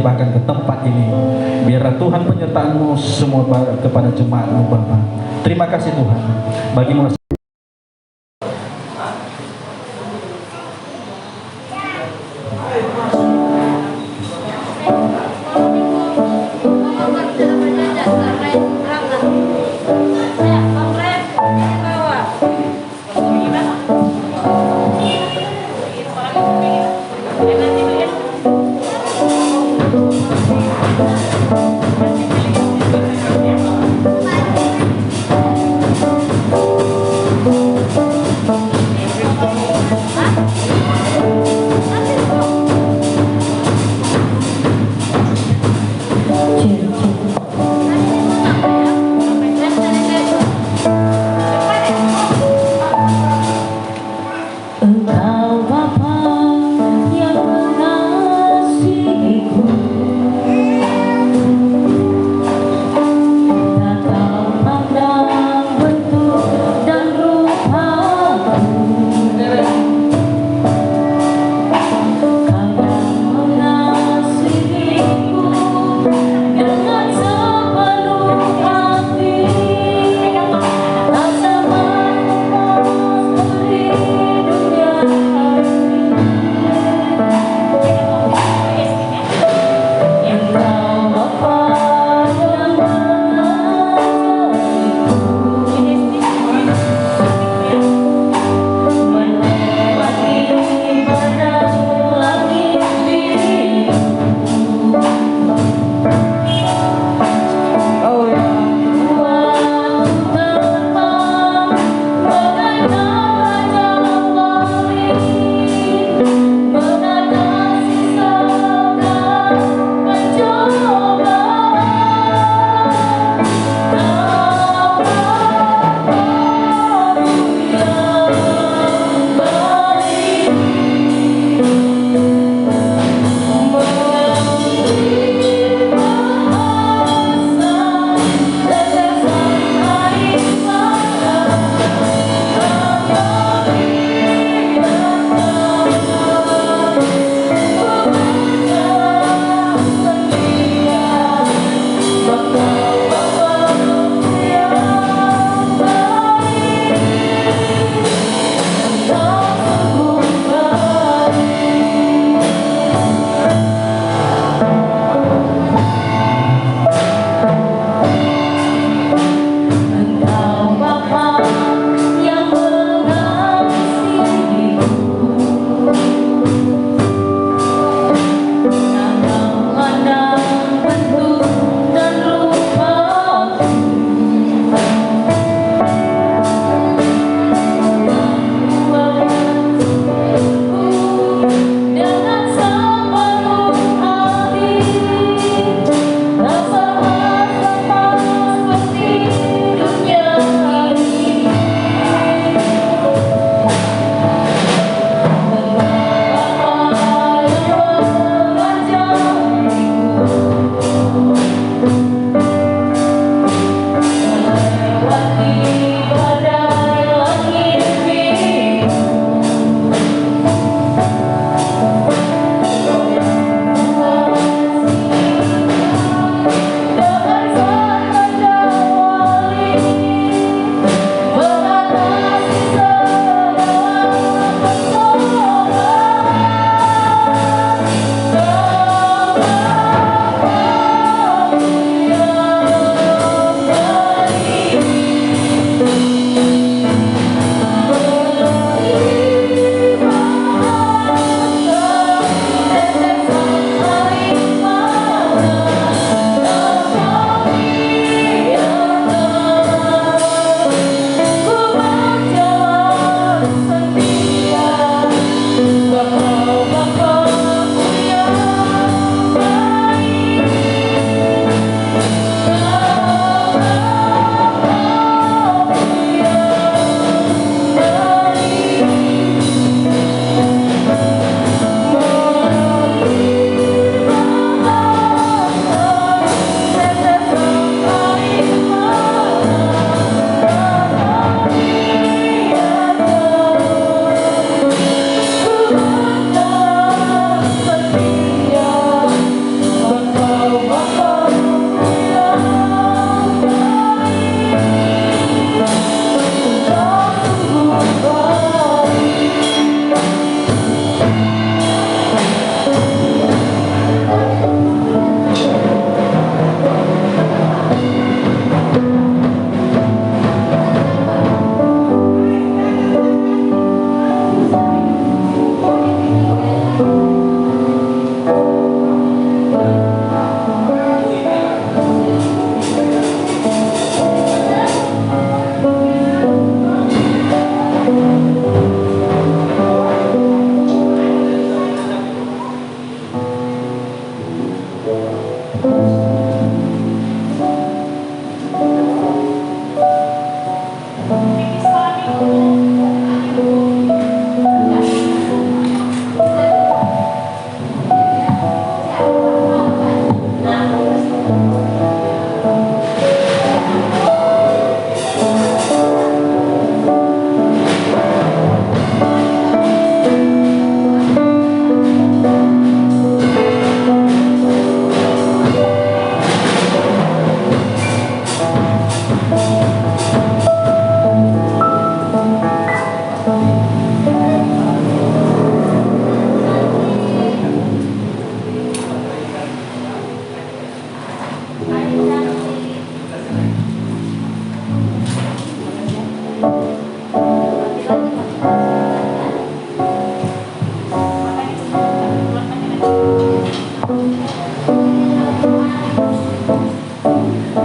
bahkan ke tempat ini. Biarlah Tuhan penyertaan-Mu semua kepada jemaat-Mu Bapa. Terima kasih Tuhan. Bagi-Mu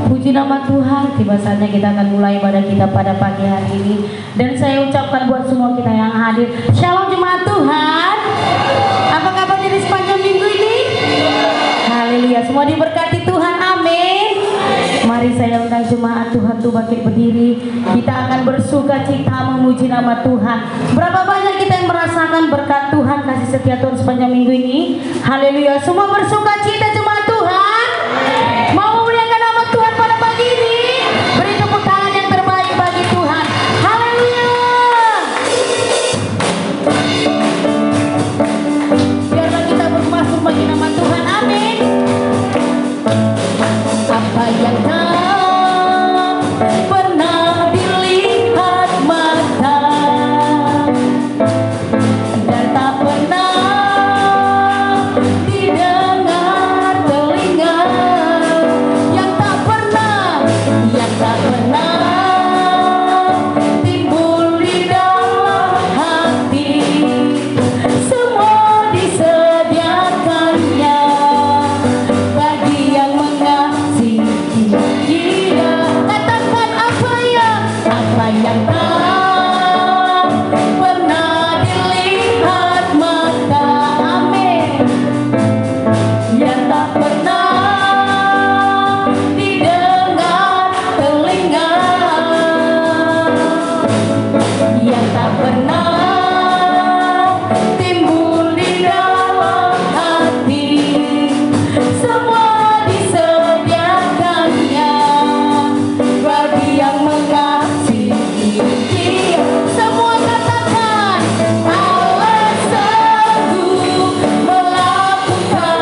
Puji nama Tuhan, tiba saatnya kita akan mulai ibadah kita pada pagi hari ini. Dan saya ucapkan buat semua kita yang hadir, Shalom jemaat Tuhan. Apa kabarnya di sepanjang minggu ini? Haleluya, semua diberkati Tuhan, amin. Mari saya undang jemaat Tuhan tuh bangkit berdiri. Kita akan bersuka cita memuji nama Tuhan. Berapa banyak kita yang merasakan berkat Tuhan, kasih setia Tuhan sepanjang minggu ini? Haleluya, semua bersuka cita jemaat Tuhan. Mau memuliakan nama Tuhan pada pagi ini? Beri tepuk tangan yang terbaik bagi Tuhan. Haleluya. Biarlah kita bermasuk bagi nama Tuhan, amin. Apa yang tak pernah dilihat mata dan tak pernah didengar telinga, yang tak pernah timbul di dalam hati, semua disediakannya bagi yang mengasihi Dia. Katakan apa yang tak pernah dilihat mata, amin, yang tak pernah didengar telinga, yang tak pernah timbul di dalam hati, semua disediakannya bagi yang mengasihi Dia. Semua katakan, Allah sanggup melakukan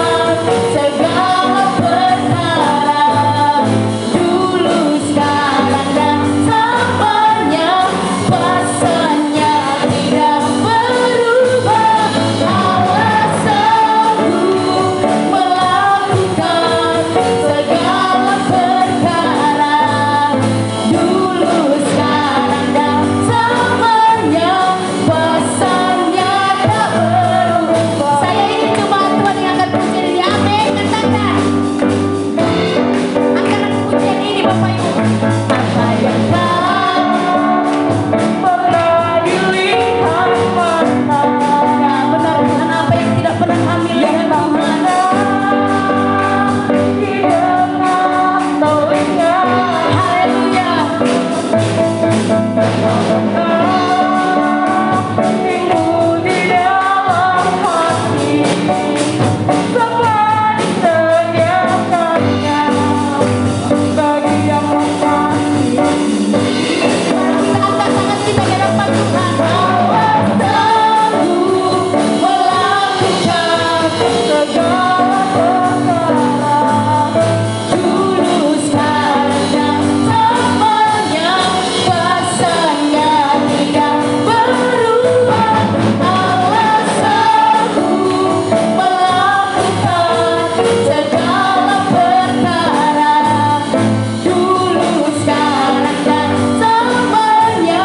segala perkara, dulu sekarang dan selamanya, pasannya tidak berubah. Allah sanggup melakukan segala perkara, dulu sekarang dan selamanya, pasannya tak berubah. Saya ingin jemaat Tuhan yang akan puji diri, amin. Katakan, angkat pujian ini Bapak Ibu. Apa yang tak pernah dilihat mata, ya benar Tuhan, apa yang tidak pernah kami lihat Tuhan, didengar telinga. Haleluya. Timbul di dalam hati, semua disediakannya bagi yang mengasihi. Kita angkat tangan kita di hadapan Tuhan. Allah sanggup melakukan segala perkara, dulu sekarang dan selamanya, pasannya tidak berubah. Allah sanggup melakukan segala perkara, dulu sekarang dan selamanya,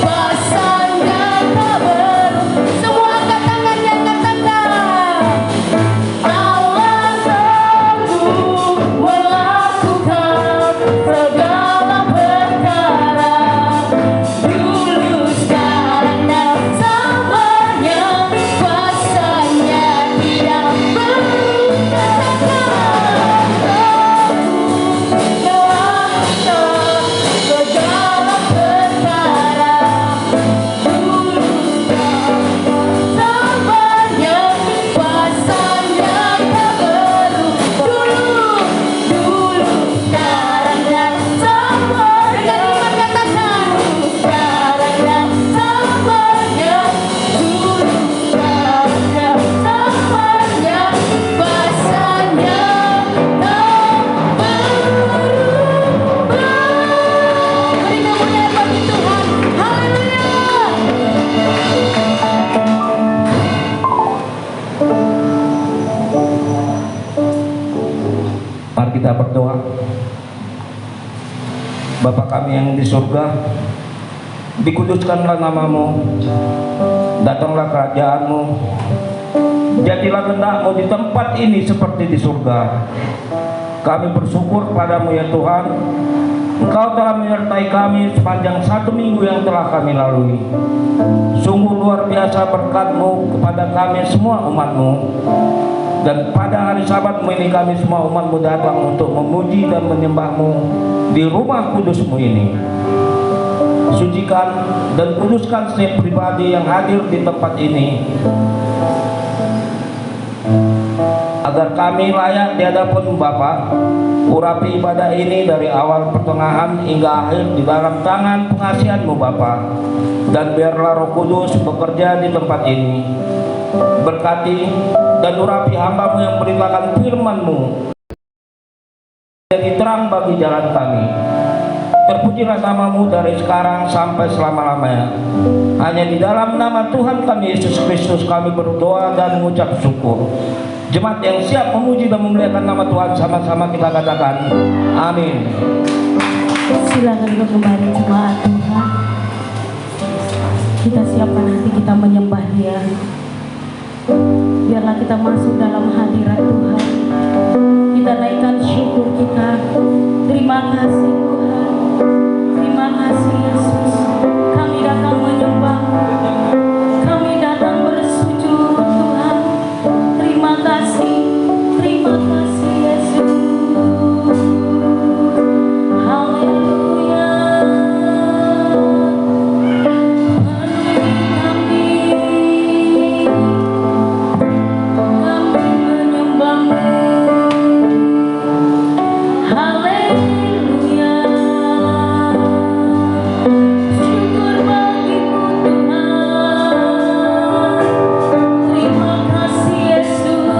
pasannya tak berubah. Semua angkat tangannya, katakan, Allah sanggup melakukan segala perkara, dulu sekarang dan selamanya, pasannya tidak berubah. Katakan, melakukan segala perkara, dulu selamanya, pasannya tak berubah. Dulu sekarang dan selamanya, dengan iman katakan, sekarang dan selamanya, dulu sekarang dan selamanya, pasannya tak berubah. Beri kemuliaan bagi Tuhan. Haleluya. Mari kita berdoa. Bapa kami yang di surga, dikuduskanlah namamu, datanglah kerajaanmu, jadilah kehendak-Mu di tempat ini seperti di surga. Kami bersyukur padamu ya Tuhan, Engkau telah menyertai kami sepanjang 1 minggu yang telah kami lalui. Sungguh luar biasa berkat-Mu kepada kami semua umat-Mu. Dan pada hari Sabat-Mu ini kami semua umat-Mu datang untuk memuji dan menyembah-Mu di rumah kudus-Mu ini. Sucikan dan kuduskan setiap pribadi yang hadir di tempat ini, agar kami layak di hadapan Bapa. Urapi ibadah ini dari awal, pertengahan, hingga akhir di dalam tangan pengasihan-Mu Bapa. Dan biarlah Roh Kudus bekerja di tempat ini. Berkati dan urapi hamba-Mu yang memberitakan firman-Mu, jadi terang bagi jalan kami. Terpujilah nama-Mu dari sekarang sampai selama-lamanya. Hanya di dalam nama Tuhan kami Yesus Kristus kami berdoa dan mengucap syukur. Jemaat yang siap memuji dan memuliakan nama Tuhan, sama-sama kita katakan amin. Silakan untuk kembali jemaat Tuhan. Kita siapkan hati kita menyembah Dia. Biarlah kita masuk dalam hadirat Tuhan. Kita naikkan syukur kita. Terima kasih Tuhan. Terima kasih Yesus. Kami datang menyembah. Kami datang bersujud Tuhan. Terima kasih Yesus. Haleluya. Kami menyembah-Mu. Haleluya. Syukur bagimu Tuhan. Terima kasih Yesus.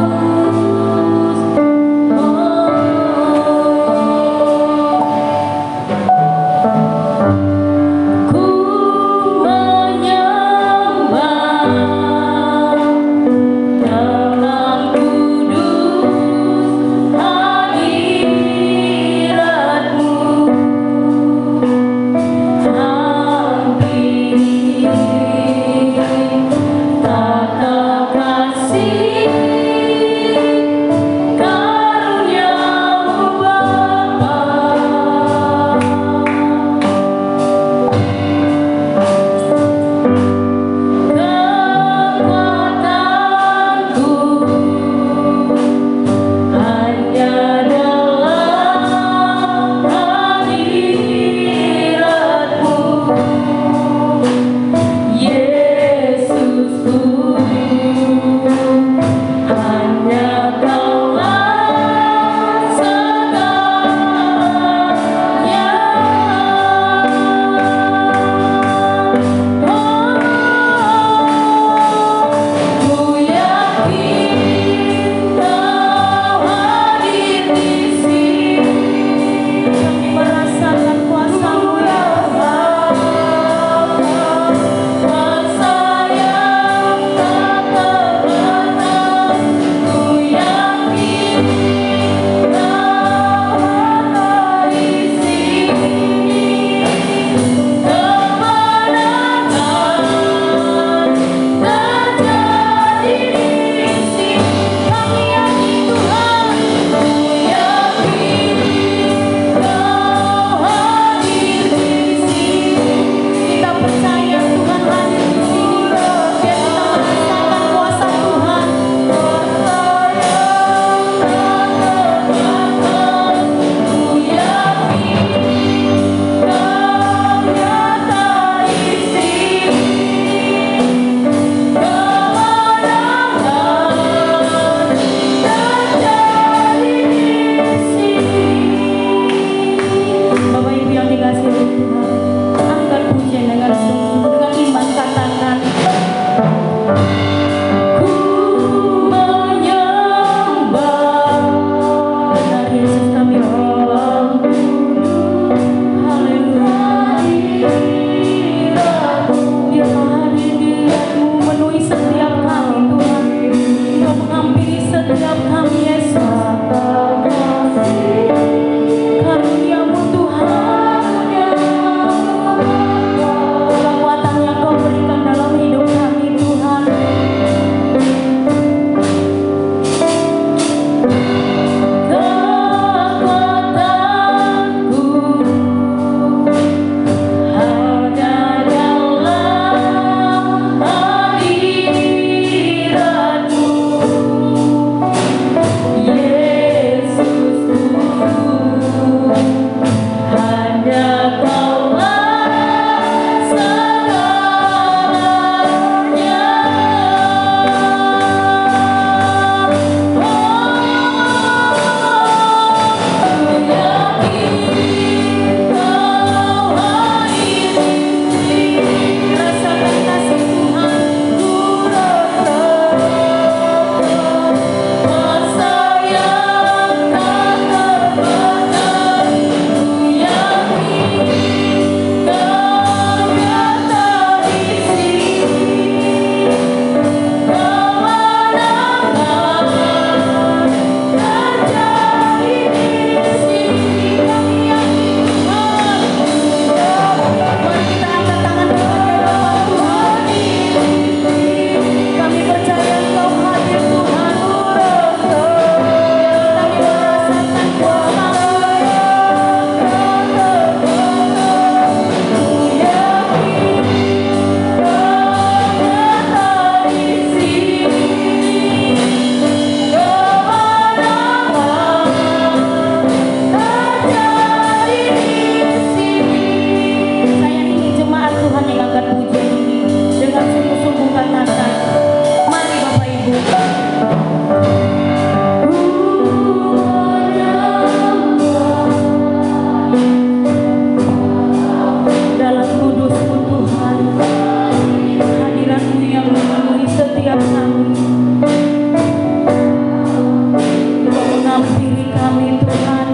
kami Tuhan.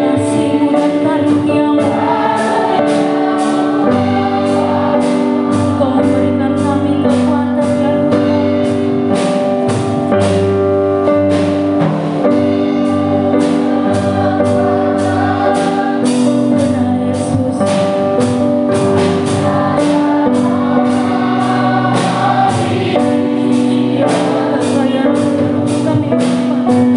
Kasih-Mu dan karunia-Mu, Engkau memberikan kami kekuatan ya Tuhan Yesus. Ya, kami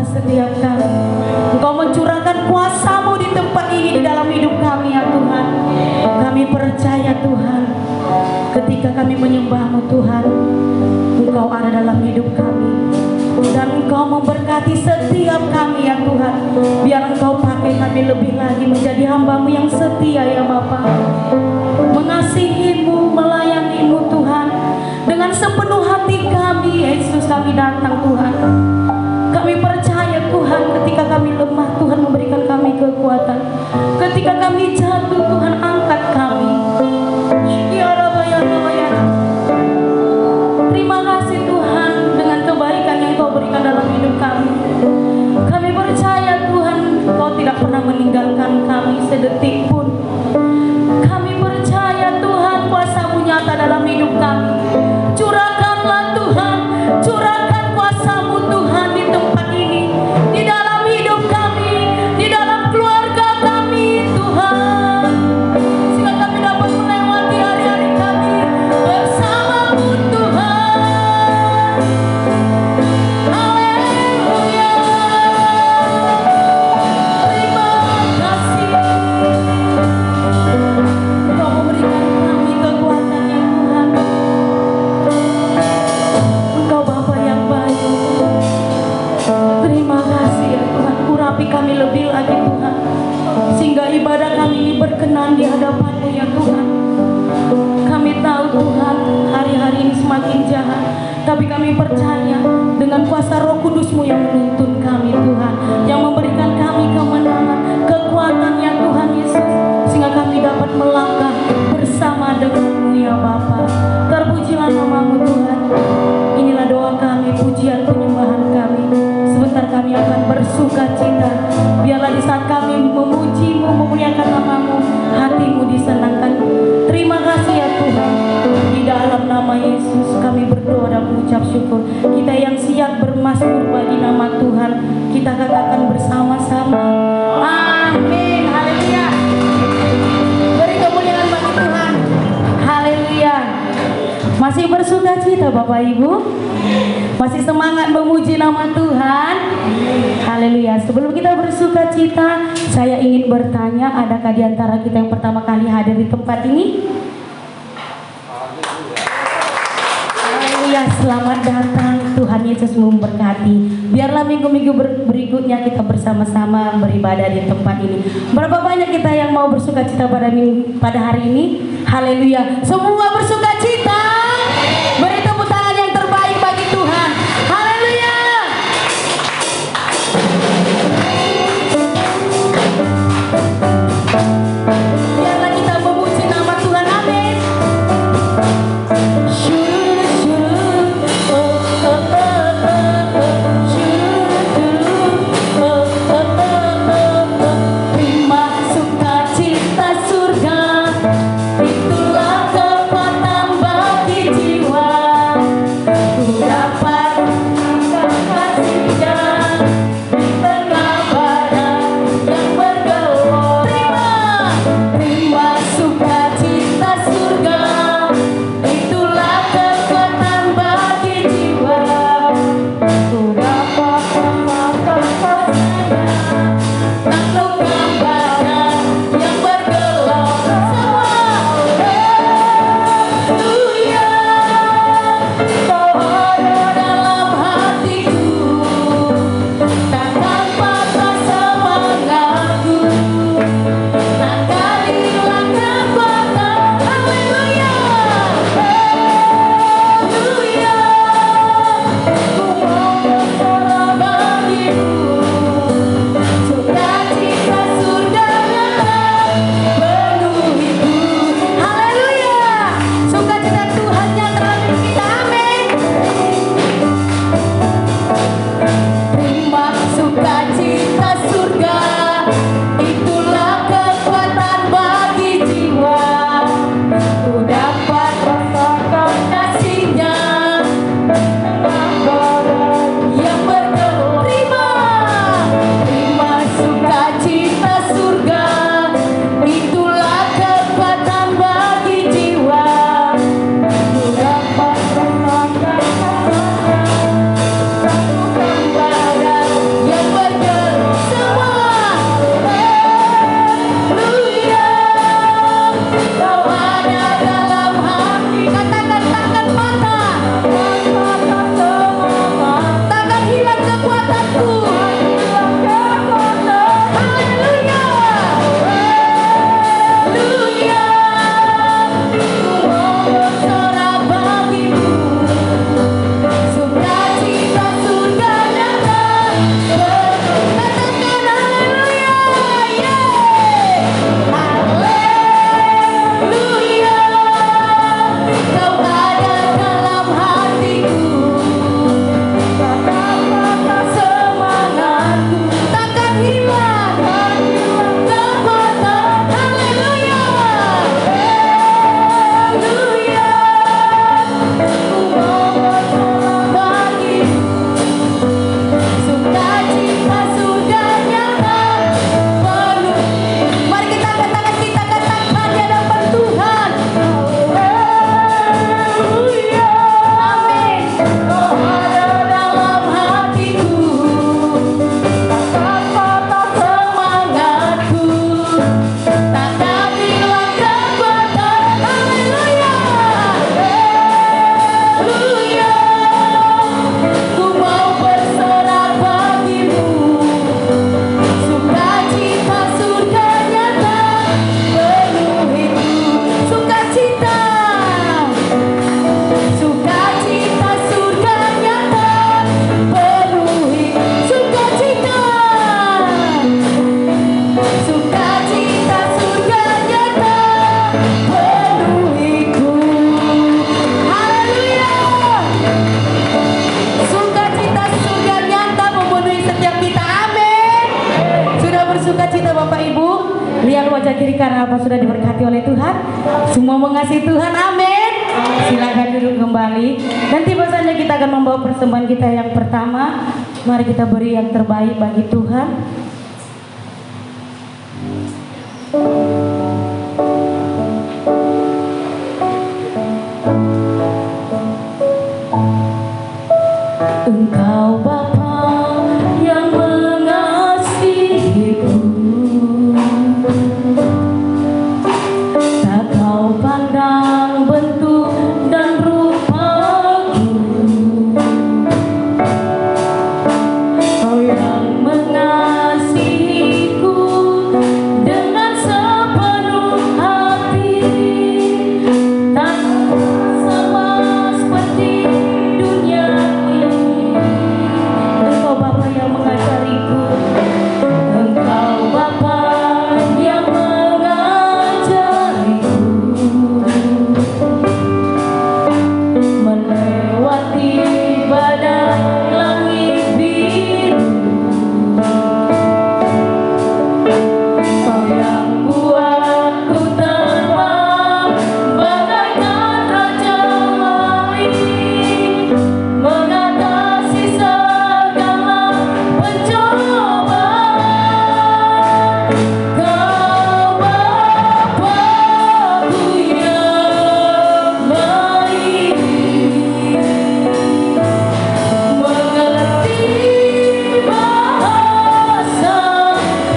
setiap kami. Engkau mencurahkan kuasa-Mu di tempat ini, di dalam hidup kami ya Tuhan. Kami percaya Tuhan, ketika kami menyembah-Mu Tuhan, Engkau ada dalam hidup kami. Dan Engkau memberkati setiap kami ya Tuhan. Biar Engkau pakai kami lebih lagi menjadi hamba-Mu yang setia ya Bapa. Mengasihi-Mu, melayani-Mu Tuhan. Dengan sepenuh hati kami Yesus kami datang Tuhan. Kami percaya Tuhan, ketika kami lemah Tuhan memberikan kami kekuatan. Ketika kami jatuh Tuhan angkat kami. Terima kasih Tuhan dengan kebaikan yang Kau berikan dalam hidup kami. Kami percaya Tuhan, Kau tidak pernah meninggalkan kami sedetik pun. Kami percaya Tuhan, kuasa-Mu nyata dalam hidup kami. Curahkanlah Tuhan, curahkan kuasa-Mu Tuhan di tempat ini, di dalam hidup kami, di dalam keluarga kami Tuhan. Sehingga kami dapat melewati hari-hari kami bersama-Mu Tuhan. Haleluya. Terima kasih. Engkau memberikan kami kekuatan ya Tuhan. Engkau Bapa yang baik. Terima kasih ya Tuhan. Urapi kami lebih lagi Tuhan, sehingga ibadah kami ini berkenan di hadapan-Mu ya Tuhan. Kami tahu Tuhan, hari-hari ini semakin jahat, tapi kami percaya dengan kuasa Roh Kudus-Mu yang menuntun kami Tuhan, yang memberikan kami kemenangan, kekuatan ya Tuhan Yesus, sehingga kami dapat melangkah bersama dengan-Mu ya Bapa. Terpujilah nama-Mu Tuhan. Inilah doa kami, pujian penyembahan kami. Sebentar kami akan bersuka cita. Biarlah di saat kami memuji-Mu, memuliakan nama-Mu, hati-Mu disenangkan. Terima kasih ya Tuhan. Di dalam nama Yesus kami berdoa dan mengucap syukur. Kita yang siap bermazmur bagi nama Tuhan, kita katakan bersama-sama. Amin. Haleluya. Beri kemuliaan bagi Tuhan. Haleluya. Masih bersuka cita Bapak Ibu? Masih semangat memuji nama Tuhan? Haleluya. Sebelum kita bersuka cita, saya ingin bertanya, adakah di antara kita yang pertama kali hadir di tempat ini? Haleluya, selamat datang. Tuhan Yesus memberkati. Biarlah minggu-minggu berikutnya kita bersama-sama beribadah di tempat ini. Berapa banyak kita yang mau bersuka cita pada hari ini? Haleluya. Semua bersuka cita. Beri tepuk tangan yang terbaik bagi Tuhan. Haleluya. Biarlah kita memuji nama Tuhan. Amin. Terima sukacita surga, itulah kekuatan Bapa. wajah kiri karena apa sudah diberkati oleh Tuhan. Semua mengasihi Tuhan, amin. Silakan duduk kembali. Dan tiba saatnya kita akan membawa persembahan kita yang pertama. Mari kita beri yang terbaik bagi Tuhan. Engkau Bapa yang mengasihiku, tak kau pandang bentuk dan rupaku. Kau yang mengasihiku dengan sepenuh hati, tak sama seperti dunia ini. Engkau Bapa yang mengajariku, Engkau Bapa yang mengajariku melewati badai langit biru. Kau yang buatku terbang bagaikan raja langit, mengatasi segala pencobaan. Kau Bapa-Ku yang baik, mengerti bahasa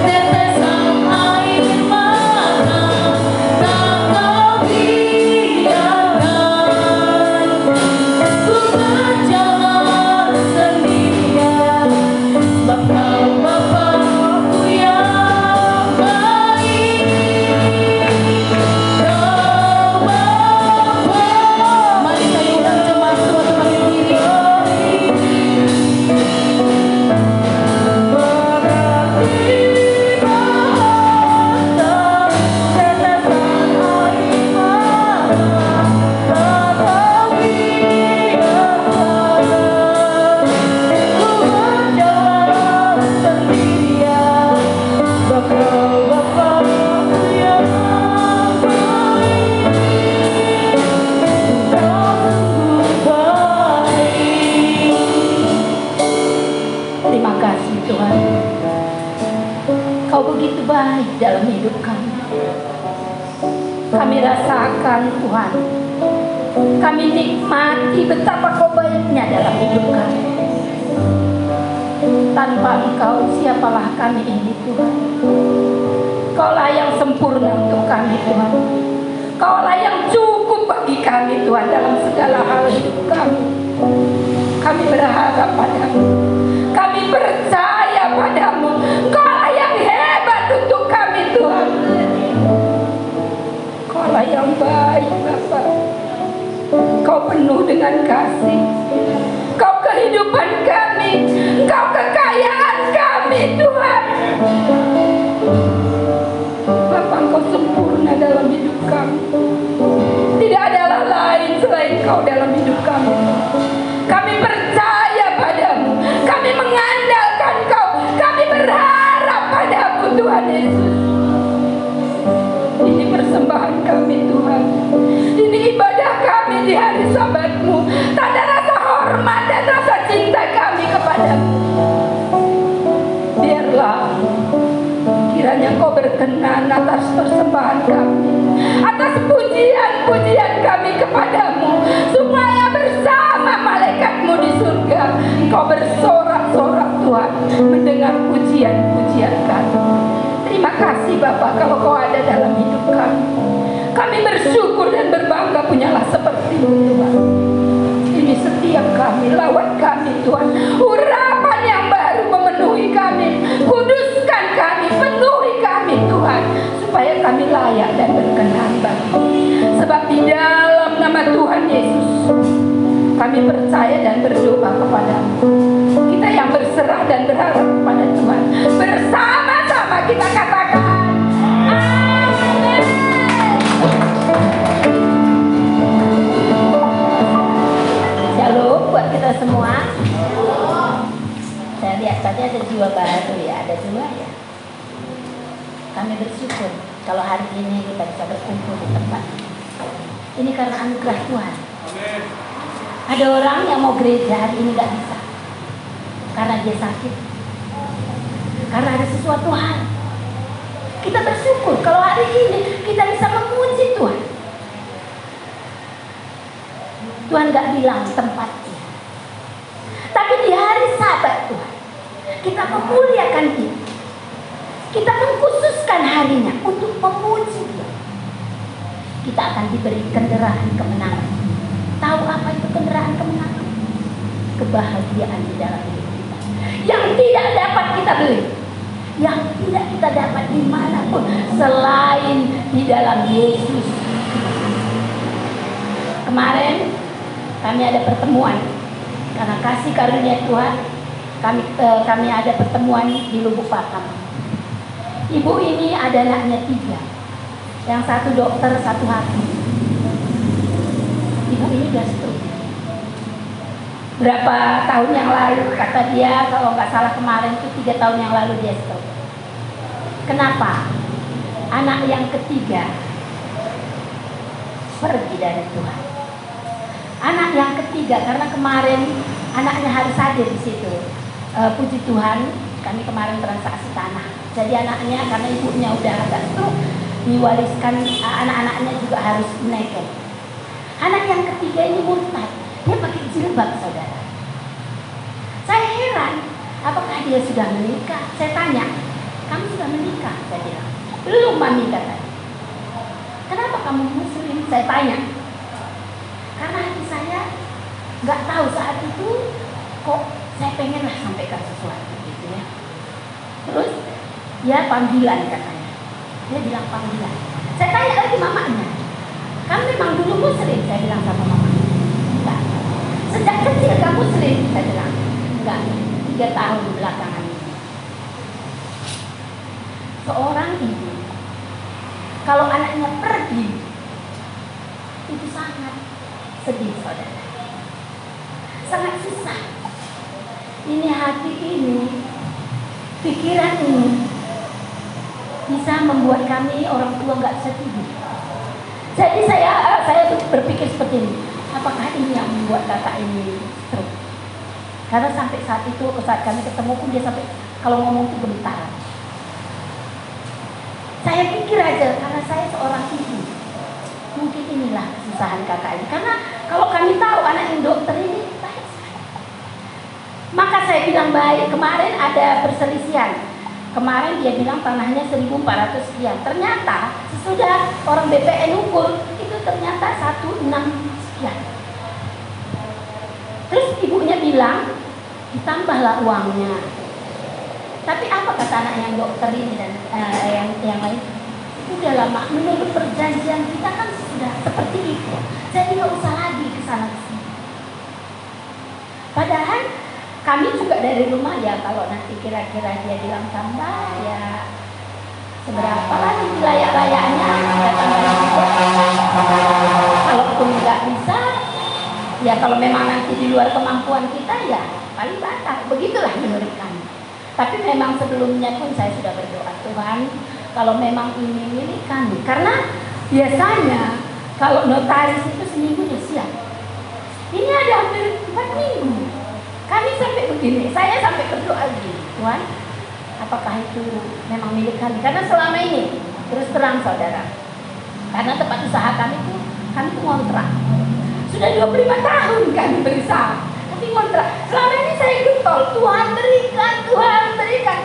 tetesan air mata, tak kau biarkan ku berjalan sendirian. Sebab kau Bapa-Ku yang baik, kau Bapa. Mari saya undang jemaat semua tempat berdiri. Terima kasih Tuhan, Kau begitu baik dalam hidup kami. Kami rasakan Tuhan, kami nikmati betapa Kau baiknya dalam hidup kami. Tanpa Engkau siapalah kami ini Tuhan. Kaulah yang sempurna untuk kami Tuhan. Kaulah yang cukup bagi kami Tuhan dalam segala hal hidup kami. Kami berharap padamu, kami percaya padamu. Kaulah yang hebat untuk kami Tuhan. Kaulah yang baik Bapa. Kau penuh dengan kasih. Kau kehidupan kami, Kau kekayaan kami Tuhan. Bapa, Engkau sempurna dalam hidup kami. Tidak adalah lain selain Kau dalam hidup kami. Kami percaya padamu, kami mengandalkan Kau, kami berharap padamu Tuhan Yesus. Ini persembahan kami Tuhan, ini ibadah kami di hari Sabat-Mu, tanda rasa hormat dan rasa cinta kami kepadamu. Biarlah kiranya Kau berkenan atas persembahan kami, atas pujian-pujian kami kepadamu, supaya bersama malaikat-Mu di surga Kau bersorak-sorak Tuhan mendengar pujian-pujian kami. Terima kasih Bapa kalau Kau ada dalam hidup kami. Kami bersyukur dan berbangga punyalah seperti-Mu Tuhan. Ini setiap kami, lawat kami Tuhan, urapan yang baru memenuhi kami. Kuduskan kami, penuhi kami Tuhan, supaya kami layak dan berkenan bagi-Mu. Sebab di dalam nama Tuhan Yesus kami percaya dan berdoa kepadamu. Kita yang berserah dan berharap kepada Tuhan, bersama-sama kita katakan amin. Shalom buat kita semua. Saya lihat tadi ada jiwa baru ya, ada dua ya. Kami bersyukur kalau hari ini kita bisa berkumpul di tempat ini. Ini karena anugerah Tuhan. Ada orang yang mau gereja hari ini gak bisa karena dia sakit, karena ada sesuatu hal. Kita bersyukur kalau hari ini kita bisa memuji Tuhan. Tuhan gak bilang tempatnya, tapi di hari Sabat Tuhan kita memuliakan Dia. Kita mengkhususkan harinya untuk memuji Dia. Kita akan diberi kendaraan kemenangan. Tahu apa itu kendaraan kemenangan? Kebahagiaan di dalam hidup kita, yang tidak dapat kita beli, yang tidak kita dapat dimanapun selain di dalam Yesus. Kemarin kami ada pertemuan karena kasih karunia Tuhan. Kami ada pertemuan di Lubuk Pakam. Ibu ini ada anaknya 3, yang 1 dokter, 1 hakim. Ibu ini udah stroke. Berapa tahun yang lalu, kata dia, kalau nggak salah kemarin itu 3 tahun yang lalu dia stroke. Kenapa? Anak yang ketiga pergi dari Tuhan. Anak yang ketiga, karena kemarin anaknya harus hadir di situ. Puji Tuhan, kami kemarin transaksi tanah. Jadi anaknya, karena ibunya udah agak stroke, diwariskan, anak-anaknya juga harus menikah. Anak yang ketiga ini murtad, dia pakai jilbab, saudara. Saya heran, apakah dia sudah menikah? Saya tanya, kamu sudah menikah? Saya bilang, belum mami, katanya. Kenapa kamu muslim? Saya tanya. Karena hati saya nggak tahu saat itu kok saya pengenlah sampaikan sesuatu gitu ya. Terus ya panggilan katanya. Dia bilang panggilan. Saya tanya lagi mamanya, kamu memang dulu muslim? Saya bilang sama mama, enggak. Sejak kecil kamu muslim? Saya bilang enggak. 3 tahun belakangan ini. Seorang ibu kalau anaknya pergi itu sangat sedih, saudara. Sangat susah. Ini hati ini, pikiran ini bisa membuat kami orang tua nggak bisa tidur. Jadi saya berpikir seperti ini, apakah ini yang membuat kakak ini stroke? Karena sampai saat itu, saat kami ketemu pun dia sampai kalau ngomong itu gemetar. Saya pikir aja, karena saya seorang ibu, mungkin inilah kesusahan kakak ini. Karena kalau kami tahu anak yang dokter ini baik sekali. Maka saya bilang baik. Kemarin ada perselisihan. Kemarin dia bilang tanahnya 1.400 sekian. Ternyata sesudah orang BPN ukur itu ternyata 1.6 sekian. Terus ibunya bilang ditambahlah uangnya. Tapi apa kata anak yang dokter ini dan yang lain? Udah lama, menurut perjanjian kita kan sudah seperti itu. Jadi nggak usah lagi kesana kesini. Padahal kami juga dari rumah ya, kalau nanti kira-kira dia bilang tambah ya seberapa lah nanti layak-layaknya kita tambahin juga. Kalaupun nggak bisa, ya kalau memang nanti di luar kemampuan kita ya paling batas. Begitulah menurut kami. Tapi memang sebelumnya pun saya sudah berdoa, Tuhan, kalau memang ini milik kami. Karena biasanya kalau notaris itu seminggu dia siap. Ini ada hampir 4 minggu. Kami sampai begini, saya sampai berdoa begini, Tuhan, apakah itu memang milik kami? Karena selama ini, terus terang saudara, karena tempat usaha kami tuh ngontrak. Sudah 25 tahun kami berusaha, tapi ngontrak. Selama ini saya getol, Tuhan berikan, Tuhan berikan.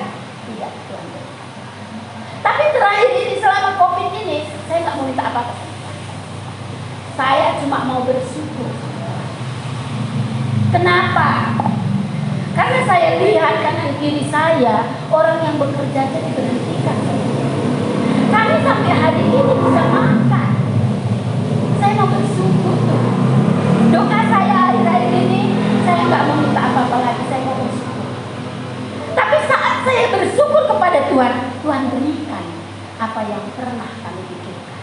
Tidak, Tuhan berikan. Tapi terakhir ini selama COVID ini, saya nggak mau minta apa-apa. Saya cuma mau bersyukur. Kenapa? Karena saya lihat kanan kiri saya orang yang bekerja jadi berhentikan. Kami sampai hari ini bisa makan. Saya mau bersyukur. Doa saya akhir-akhir ini, saya nggak mau minta apa-apa lagi, saya mau bersyukur. Tapi saat saya bersyukur kepada Tuhan, Tuhan berikan apa yang pernah kami pikirkan.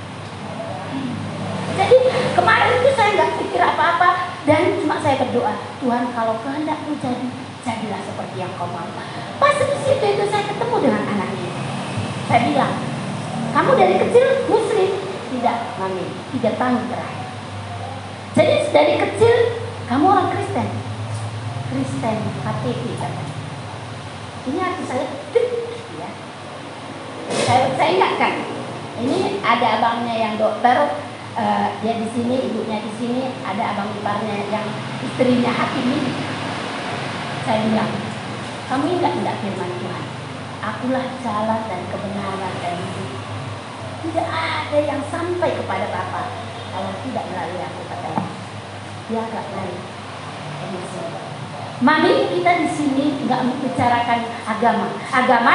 Jadi kemarin itu saya nggak pikir apa-apa dan cuma saya berdoa, Tuhan kalau kehendakmu jadi, jadilah seperti yang kau mau. Pas di situ itu saya ketemu dengan anaknya. Saya bilang, Kamu dari kecil Muslim? Tidak, Mami. 3 tahun terakhir. Jadi dari kecil kamu orang Kristen. Kristen KTP katanya. Ini arti saya, ya. Saya ingatkan. Ini ada abangnya yang dokter, dia di sini, ibunya di sini, ada abang iparnya yang istrinya hakim ini. Saya bilang, kamu ingat tidak firman Tuhan? Akulah jalan dan kebenaran dan hidup. Tidak ada yang sampai kepada Bapa kalau tidak melalui aku, katanya. Dia agak lain. Mami, kita di sini nggak membicarakan agama. Agama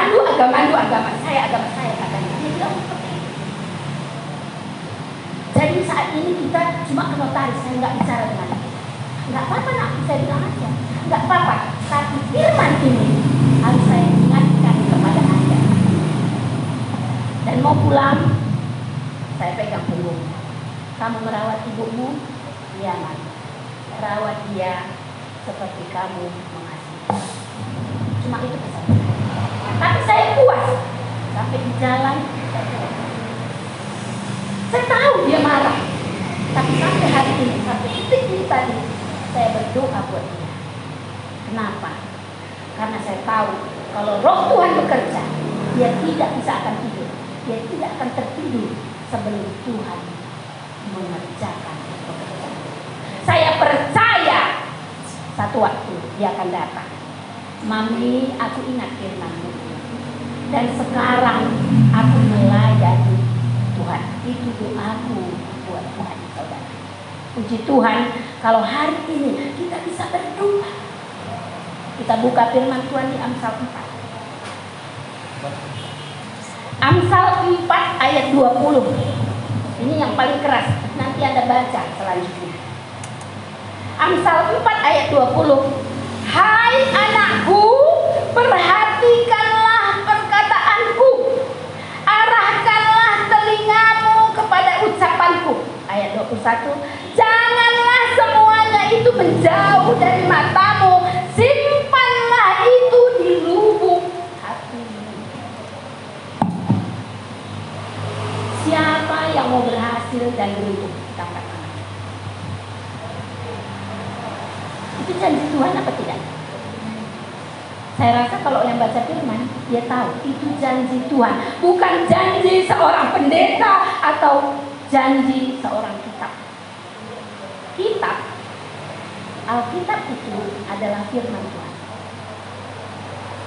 saya, katanya. Dia bilang seperti itu. Jadi saat ini kita cuma ke notaris, saya nggak bicara dengan dia. Nggak apa-apa nak, saya bilang aja. Nggak apa-apa, tapi firman ini harus saya ingatkan kepada Anda. Dan mau pulang, saya pegang punggung. Kamu merawat ibumu, iya Mak. Rawat dia seperti kamu mengasihi. Cuma itu pesan. Tapi saya puas. Sampai di jalan, saya tahu dia marah. Tapi sampai hari ini, sampai detik ini tadi, saya berdoa buat dia. Kenapa? Karena saya tahu kalau roh Tuhan bekerja, dia tidak bisa akan tidur. Dia tidak akan tertidur sebelum Tuhan mengerjakan pekerjaan. Saya percaya satu waktu dia akan datang. Mami, aku ingat firman-Mu. Dan sekarang aku melayani Tuhan. Itu doaku buat Tuhan, saudara. Puji Tuhan, kalau hari ini kita bisa berdoa. Kita buka firman Tuhan di Amsal 4. Amsal 4 ayat 20. Ini yang paling keras. Nanti Anda baca selanjutnya. Amsal 4 ayat 20. Hai anakku, perhatikanlah perkataanku. Arahkanlah telingamu kepada ucapanku. Ayat 21. Janganlah semuanya itu menjauh dari matamu. Simpanlah itu di lubuk hatimu. Siapa yang mau berhasil dan beruntung? Angkat tangan. Itu janji Tuhan apa tidak? Saya rasa kalau yang baca firman, dia tahu itu janji Tuhan, bukan janji seorang pendeta atau janji seorang kitab. Kitab, Alkitab itu adalah firman Tuhan.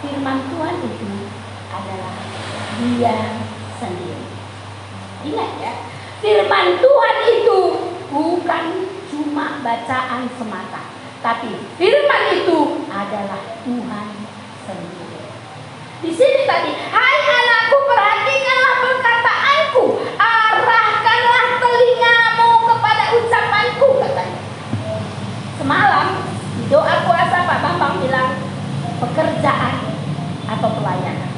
Firman Tuhan itu adalah Dia sendiri. Ingat ya, firman Tuhan itu bukan cuma bacaan semata, tapi firman itu adalah Tuhan sendiri. Di sini tadi, hai anakku, perhatikanlah perkataanku, arahkanlah telingamu kepada ucapanku, katanya. Semalam di doa puasa Pak Bambang bilang pekerjaan atau pelayanan.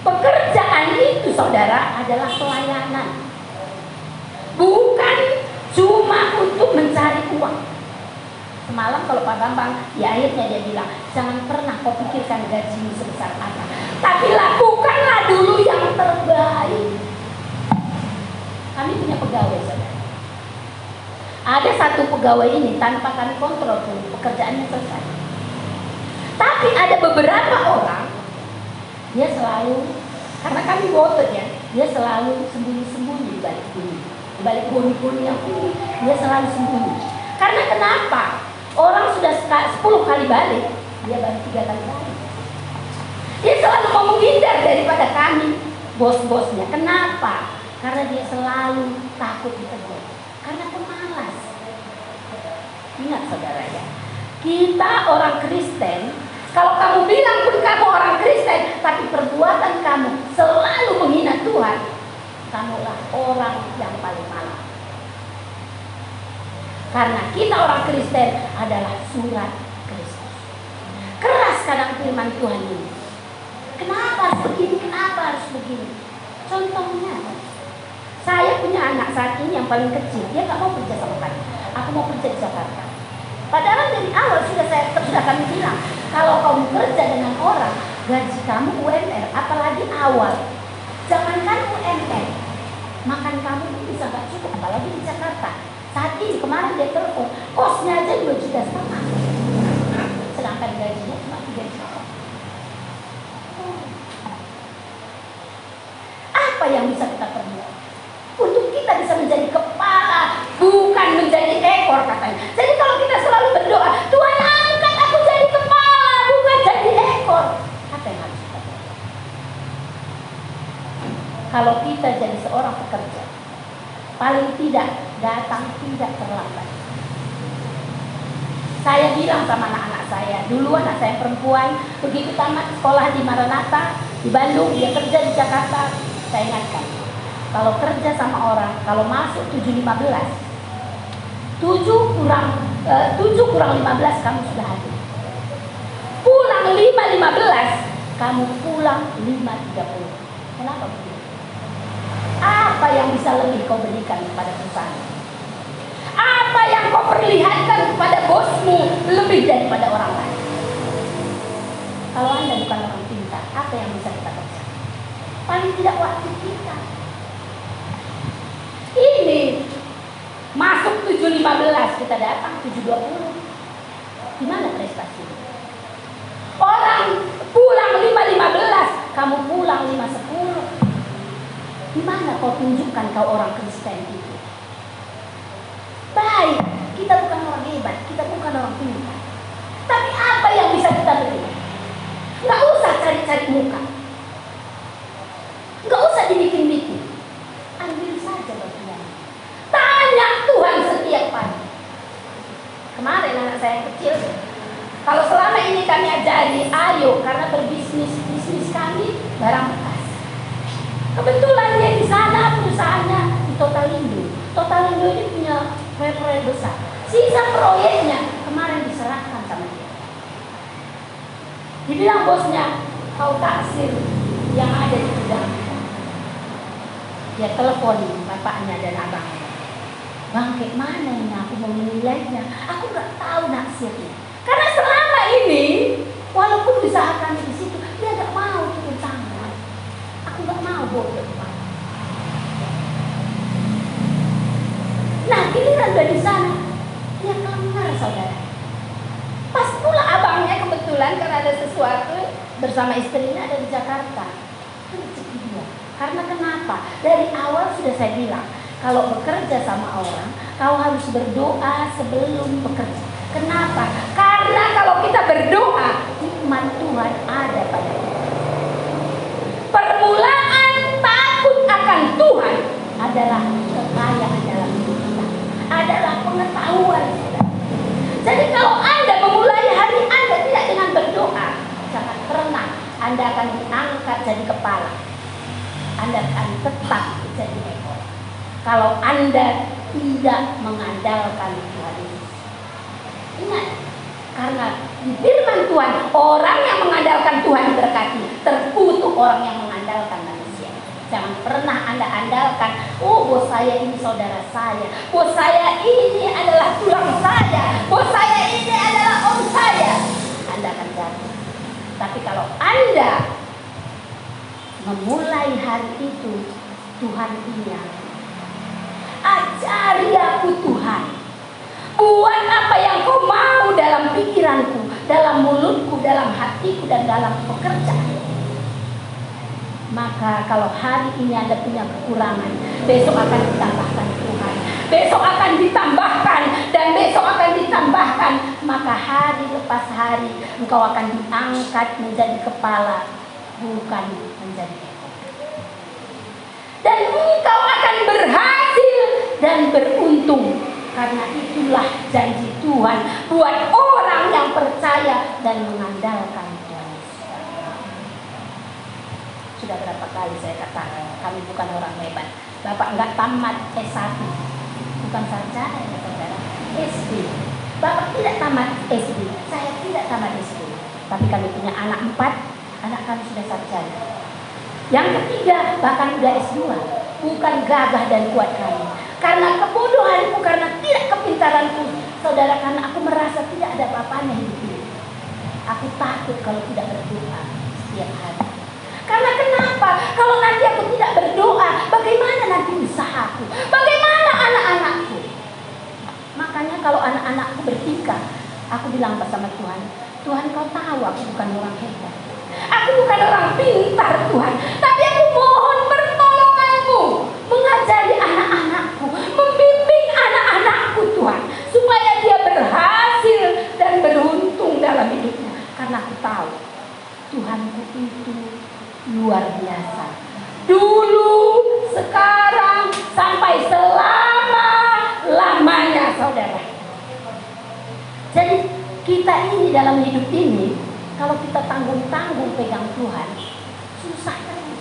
Pekerjaan itu, saudara, adalah pelayanan. Bukan cuma untuk mencari uang. Semalam kalau Pak Bambang, di akhirnya dia bilang, jangan pernah kau pikirkan gajimu sebesar apa, tapi lakukanlah dulu yang terbaik. Kami punya pegawai, saudara. Ada satu pegawai ini tanpa kami kontrol pun pekerjaannya selesai. Tapi ada beberapa orang, dia selalu, karena kami botot ya, dia selalu sembunyi-sembunyi di balik buni. Di balik buni-buni yang ini, dia selalu sembunyi. Karena kenapa? Orang sudah 10 kali balik, dia baru 3 kali balik. Dia selalu mau menghindar daripada kami, bos-bosnya. Kenapa? Karena dia selalu takut ditegur. Karena pemalas. Ingat saudara ya, kita orang Kristen, kalau kamu bilang pun kamu orang Kristen, tapi perbuatan kamu selalu menghina Tuhan, kamulah orang yang paling malas. Karena kita orang Kristen adalah surat Kristus. Keras kadang firman Tuhan ini. Kenapa harus begini? Kenapa harus begini? Contohnya, saya punya anak saat ini yang paling kecil, dia gak mau kerja sama kami. Aku mau kerja di Jakarta. Padahal dari awal sudah kami bilang, kalau kamu kerja dengan orang, gaji kamu UMR, apalagi awal. Jangankan UMR, makan kamu pun bisa nggak cukup, apalagi di Jakarta. Saat ini kemarin dia telepon, kosnya aja 2,5 juta, sedangkan gajinya cuma 3 juta. Apa yang bisa kita perbuat untuk kita bisa menjadi kepala, bukan menjadi ekor katanya. Jadi kalau kita selalu berdoa, Tuhan angkat aku jadi kepala, bukan jadi ekor, apa yang harus kita buat? Kalau kita jadi seorang pekerja, paling tidak datang tidak terlambat. Saya bilang sama anak-anak saya, dulu anak saya perempuan, begitu tamat sekolah di Maranatha, di Bandung, dia kerja di Jakarta. Saya ingatkan, kalau kerja sama orang, kalau masuk 7.15, 7 kurang 15 kamu sudah hadir. Pulang 5.15, kamu pulang 5.30. Kenapa begitu? Apa yang bisa lebih kau berikan kepada perusahaan? Apa yang kau perlihatkan kepada bosmu lebih daripada orang lain? Kalau Anda bukan orang pintar, apa yang bisa kita kerjakan? Paling tidak waktu kita. Ini masuk 7.15, kita datang 7.20. Gimana prestasi? Orang pulang 5.15, kamu pulang 5.10. Gimana kau tunjukkan kau orang Kristen itu? Baik, kita bukan orang hebat, kita bukan orang pintar. Tapi apa yang bisa kita beri? Nggak usah cari-cari muka. Nggak usah dibikin-bikin. Ambil saja bagian. Tanya Tuhan setiap pagi. Kemarin anak saya kecil, kalau selama ini kami ajari, ayo, karena berbisnis kami barang bekas. Kebetulan dia di sana perusahaannya di Totalindo. Totalindo ini punya proyek-proyek besar. Sisa proyeknya kemarin diserahkan sama dia. Dibilang bosnya, kau taksir yang ada di gudang. Dia telepon bapaknya dan abangnya. Bang, kayak mana ini aku mau menilainya? Aku nggak tahu naksirnya. Karena selama ini, walaupun usaha kami di situ, dia nggak mau turun tangan. Aku nggak mau bodoh. Nah, giliran udah di sana, dia kelengar saudara. Pas pula abangnya kebetulan karena ada sesuatu bersama istrinya ada di Jakarta. Rezeki dia. Karena kenapa? Dari awal sudah saya bilang, kalau bekerja sama orang, kau harus berdoa sebelum bekerja. Kenapa? Karena kalau kita berdoa, hikmat Tuhan ada pada kita. Permulaan takut akan Tuhan adalah kekayaan dalam hidup kita, adalah pengetahuan kita. Jadi kalau Anda memulai hari Anda tidak dengan berdoa, jangan pernah Anda akan diangkat jadi kepala. Anda akan tetap jadi ekor. Kalau Anda tidak mengandalkan Tuhan Yesus. Ingat, karena di firman Tuhan, orang yang mengandalkan Tuhan diberkati, terkutuk orang yang mengandalkan manusia. Jangan pernah Anda andalkan, oh bos saya ini saudara saya, bos saya ini adalah tulang saya, bos saya ini adalah om saya. Anda akan jatuh. Tapi kalau Anda memulai hari itu, Tuhan bilang, ajari aku Tuhan, buat apa yang kau mau dalam pikiranku, dalam mulutku, dalam hatiku, dan dalam pekerjaan. Maka kalau hari ini Anda punya kekurangan, besok akan ditambahkan Tuhan, besok akan ditambahkan, dan besok akan ditambahkan. Maka hari lepas hari engkau akan diangkat menjadi kepala, bukan menjadi ekor. Dan engkau akan berhasil dan beruntung. Karena itulah janji Tuhan buat orang yang percaya dan mengandalkan Tuhan. Sudah berapa kali saya katakan, kami bukan orang hebat. Bapak enggak tamat S1, bukan sarjana ya saudara, SD. Bapak tidak tamat SD, saya tidak tamat SD. Tapi kami punya anak 4, anak kami sudah sarjana. Yang ketiga bahkan sudah S2. Bukan gagah dan kuat kami, karena kebodohanku, karena tidak kepintaranku, saudara, karena aku merasa tidak ada apa-apanya hidup ini. Aku takut kalau tidak berdoa setiap hari. Karena kenapa? Kalau nanti aku tidak berdoa, bagaimana nanti usahaku? Bagaimana anak-anakku? Makanya kalau anak-anakku bertingkah, aku bilang sama Tuhan, Tuhan kau tahu aku bukan orang hebat, aku bukan orang pintar Tuhan, tapi aku mohon pertolonganmu mengajari anak-anakku, membimbing anak-anakku Tuhan, supaya dia berhasil dan beruntung dalam hidupnya. Karena aku tahu Tuhanku itu luar biasa, dulu, sekarang, sampai selama-lamanya, saudara. Jadi kita ini dalam hidup ini, kalau kita tanggung-tanggung pegang Tuhan, susah terus.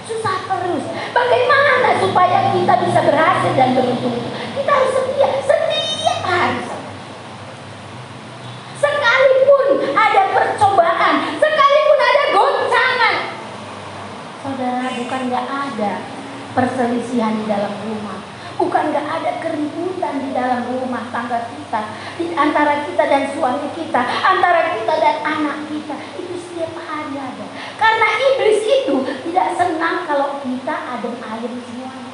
Susah terus. Bagaimana supaya kita bisa berhasil dan beruntung? Kita harus setia setiap hari. Sekalipun ada percobaan, sekalipun ada goncangan, saudara, bukan gak ada perselisihan di dalam rumah, bukan gak ada keributan di dalam rumah tangga kita, di antara kita dan suami kita, antara kita dan anak kita. Itu setiap hari ada. Karena iblis itu tidak senang kalau kita adem ayem semuanya.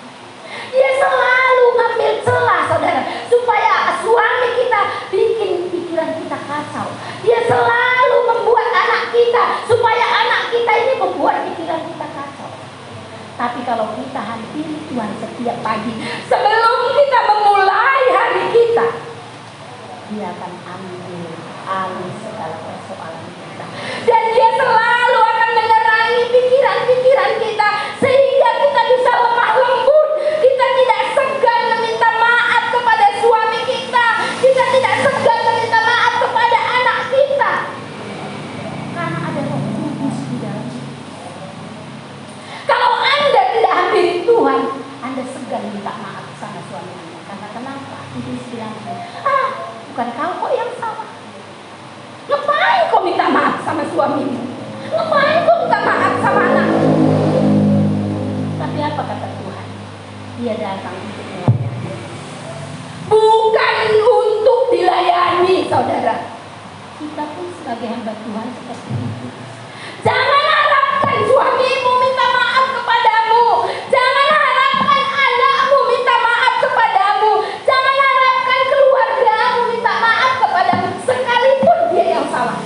Dia selalu ngambil celah, saudara, supaya suami kita bikin pikiran kita kacau. Dia selalu membuat anak kita, supaya anak kita ini membuat pikiran kita kacau. Tapi kalau kita hampiri Tuhan setiap pagi, sebelum kita memulai hari kita, Dia akan ambil alih segala persoalan kita. Dan Dia selalu akan menerangi pikiran-pikiran kita, sehingga kita bisa lemah lembut. Kita tidak segan meminta maaf kepada suami kita. Kita tidak segan meminta maaf kepada anak kita. Karena ada Roh Kudus di dalam kita. Kalau Anda tidak hampiri Tuhan, Anda segan minta maaf sama suami Anda. Karena kenapa? Iblis bilang, bukan kau kok yang salah. Ngapain kau minta maaf sama suamimu? Ngapain kau minta maaf sama anakmu? Tapi apa kata Tuhan? Dia datang untuk melayani, bukan untuk dilayani, saudara. Kita pun sebagai hamba Tuhan seperti itu. Jangan harapkan suamimu minta maaf kepadamu. Jangan harapkan anakmu minta maaf kepadamu. Jangan harapkan keluargamu minta maaf kepadamu. Sekalipun dia yang salah,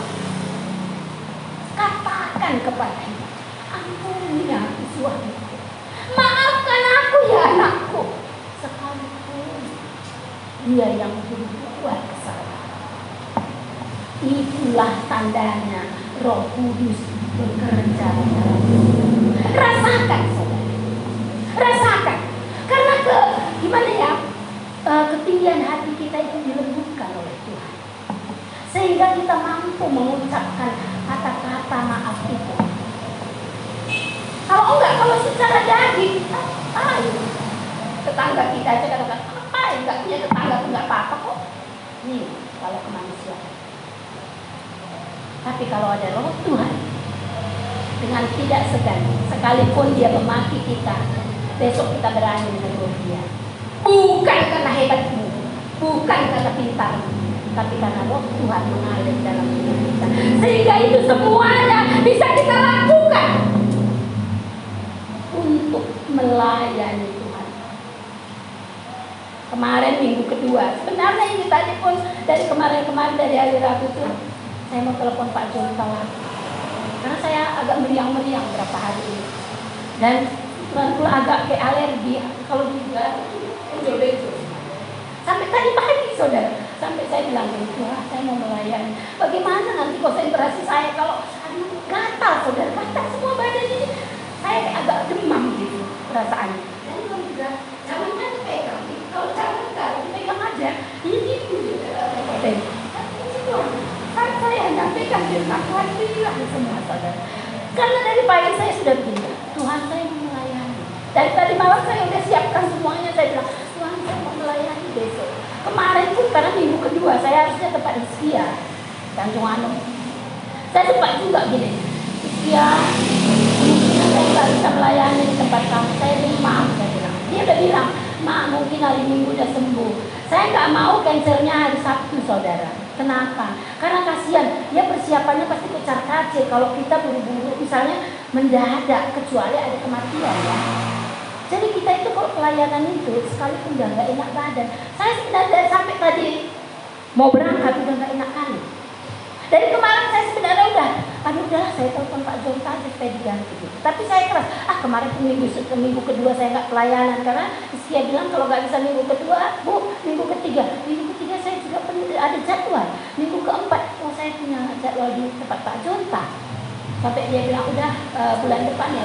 katakan kepadanya, ampuni aku suamiku, maafkan aku ya anakku. Sekalipun dia yang berbuat kesalahan. Itulah tandanya Roh Kudus bekerja dalam hidup. Rasakan, saudara, rasakan. Karena gimana ya, ketinggian hati kita itu dilembutkan oleh Tuhan, sehingga kita mampu mengucapkan kata-kata maaf itu. Kalau enggak, kalau secara daging, ayo tetangga kita aja katakan, enggak punya tetangga itu enggak apa-apa kok. Nih, kalau kemanusiaan. Tapi kalau ada Roh Tuhan, dengan tidak segan, sekalipun dia memaki kita, besok kita berani menegur dia. Bukan karena hebatmu, bukan karena pintarmu, tapi karena Roh Tuhan mengalir dalam hidup kita, sehingga itu semuanya bisa kita lakukan untuk melayani Tuhan. Kemarin minggu kedua, sebenarnya ini tadi pun dari kemarin dari hari Rabu itu saya mau telepon Pak Jonta karena saya agak meriang-meriang berapa hari ini, dan tulang agak kayak alergi kalau juga bejo-bejo. Sampai tadi pagi, saudara, sampai saya bilang saya mau melayani. Bagaimana nanti konsentrasi saya kalau gatal, saudara, gatal semua badan ini. Saya kayak agak demam gitu perasaannya. Dan kalau juga jangannya dipegang, kalau jangan dipegang aja, ini gitu. Kan saya nyampaikan firman Tuhan, bilang semua, saudara. Karena dari pagi saya sudah bilang, Tuhan saya mau melayani. Dari tadi malam saya udah siapkan semuanya. Saya bilang, Tuhan saya mau melayani besok. Kemarin pun karena minggu kedua saya harusnya tempat Iskia Tanjung Anom. Saya sempat juga gini, Iskia, saya nggak bisa melayani di tempat kamu. Saya bilang, maaf, saya bilang. Dia udah bilang, Mak, mungkin hari Minggu udah sembuh. Saya nggak mau cancernya hari Sabtu, saudara. Kenapa? Karena kasihan, dia persiapannya pasti kecar-kacir. Kalau kita buru-buru misalnya mendadak, kecuali ada kematian ya. Jadi kita itu kalau pelayanan itu sekalipun udah nggak enak badan. Saya sebenarnya sampai tadi mau berangkat udah nggak enak kali. Dari kemarin saya sebenarnya udahlah saya telepon Pak Jonta aja supaya diganti gitu. Tapi saya keras, kemarin minggu kedua saya nggak pelayanan karena dia bilang kalau nggak bisa minggu kedua, Bu, minggu ketiga saya juga ada jadwal. Minggu keempat, saya punya jadwal di tempat Pak Jonta. Sampai dia bilang udah bulan depan ya.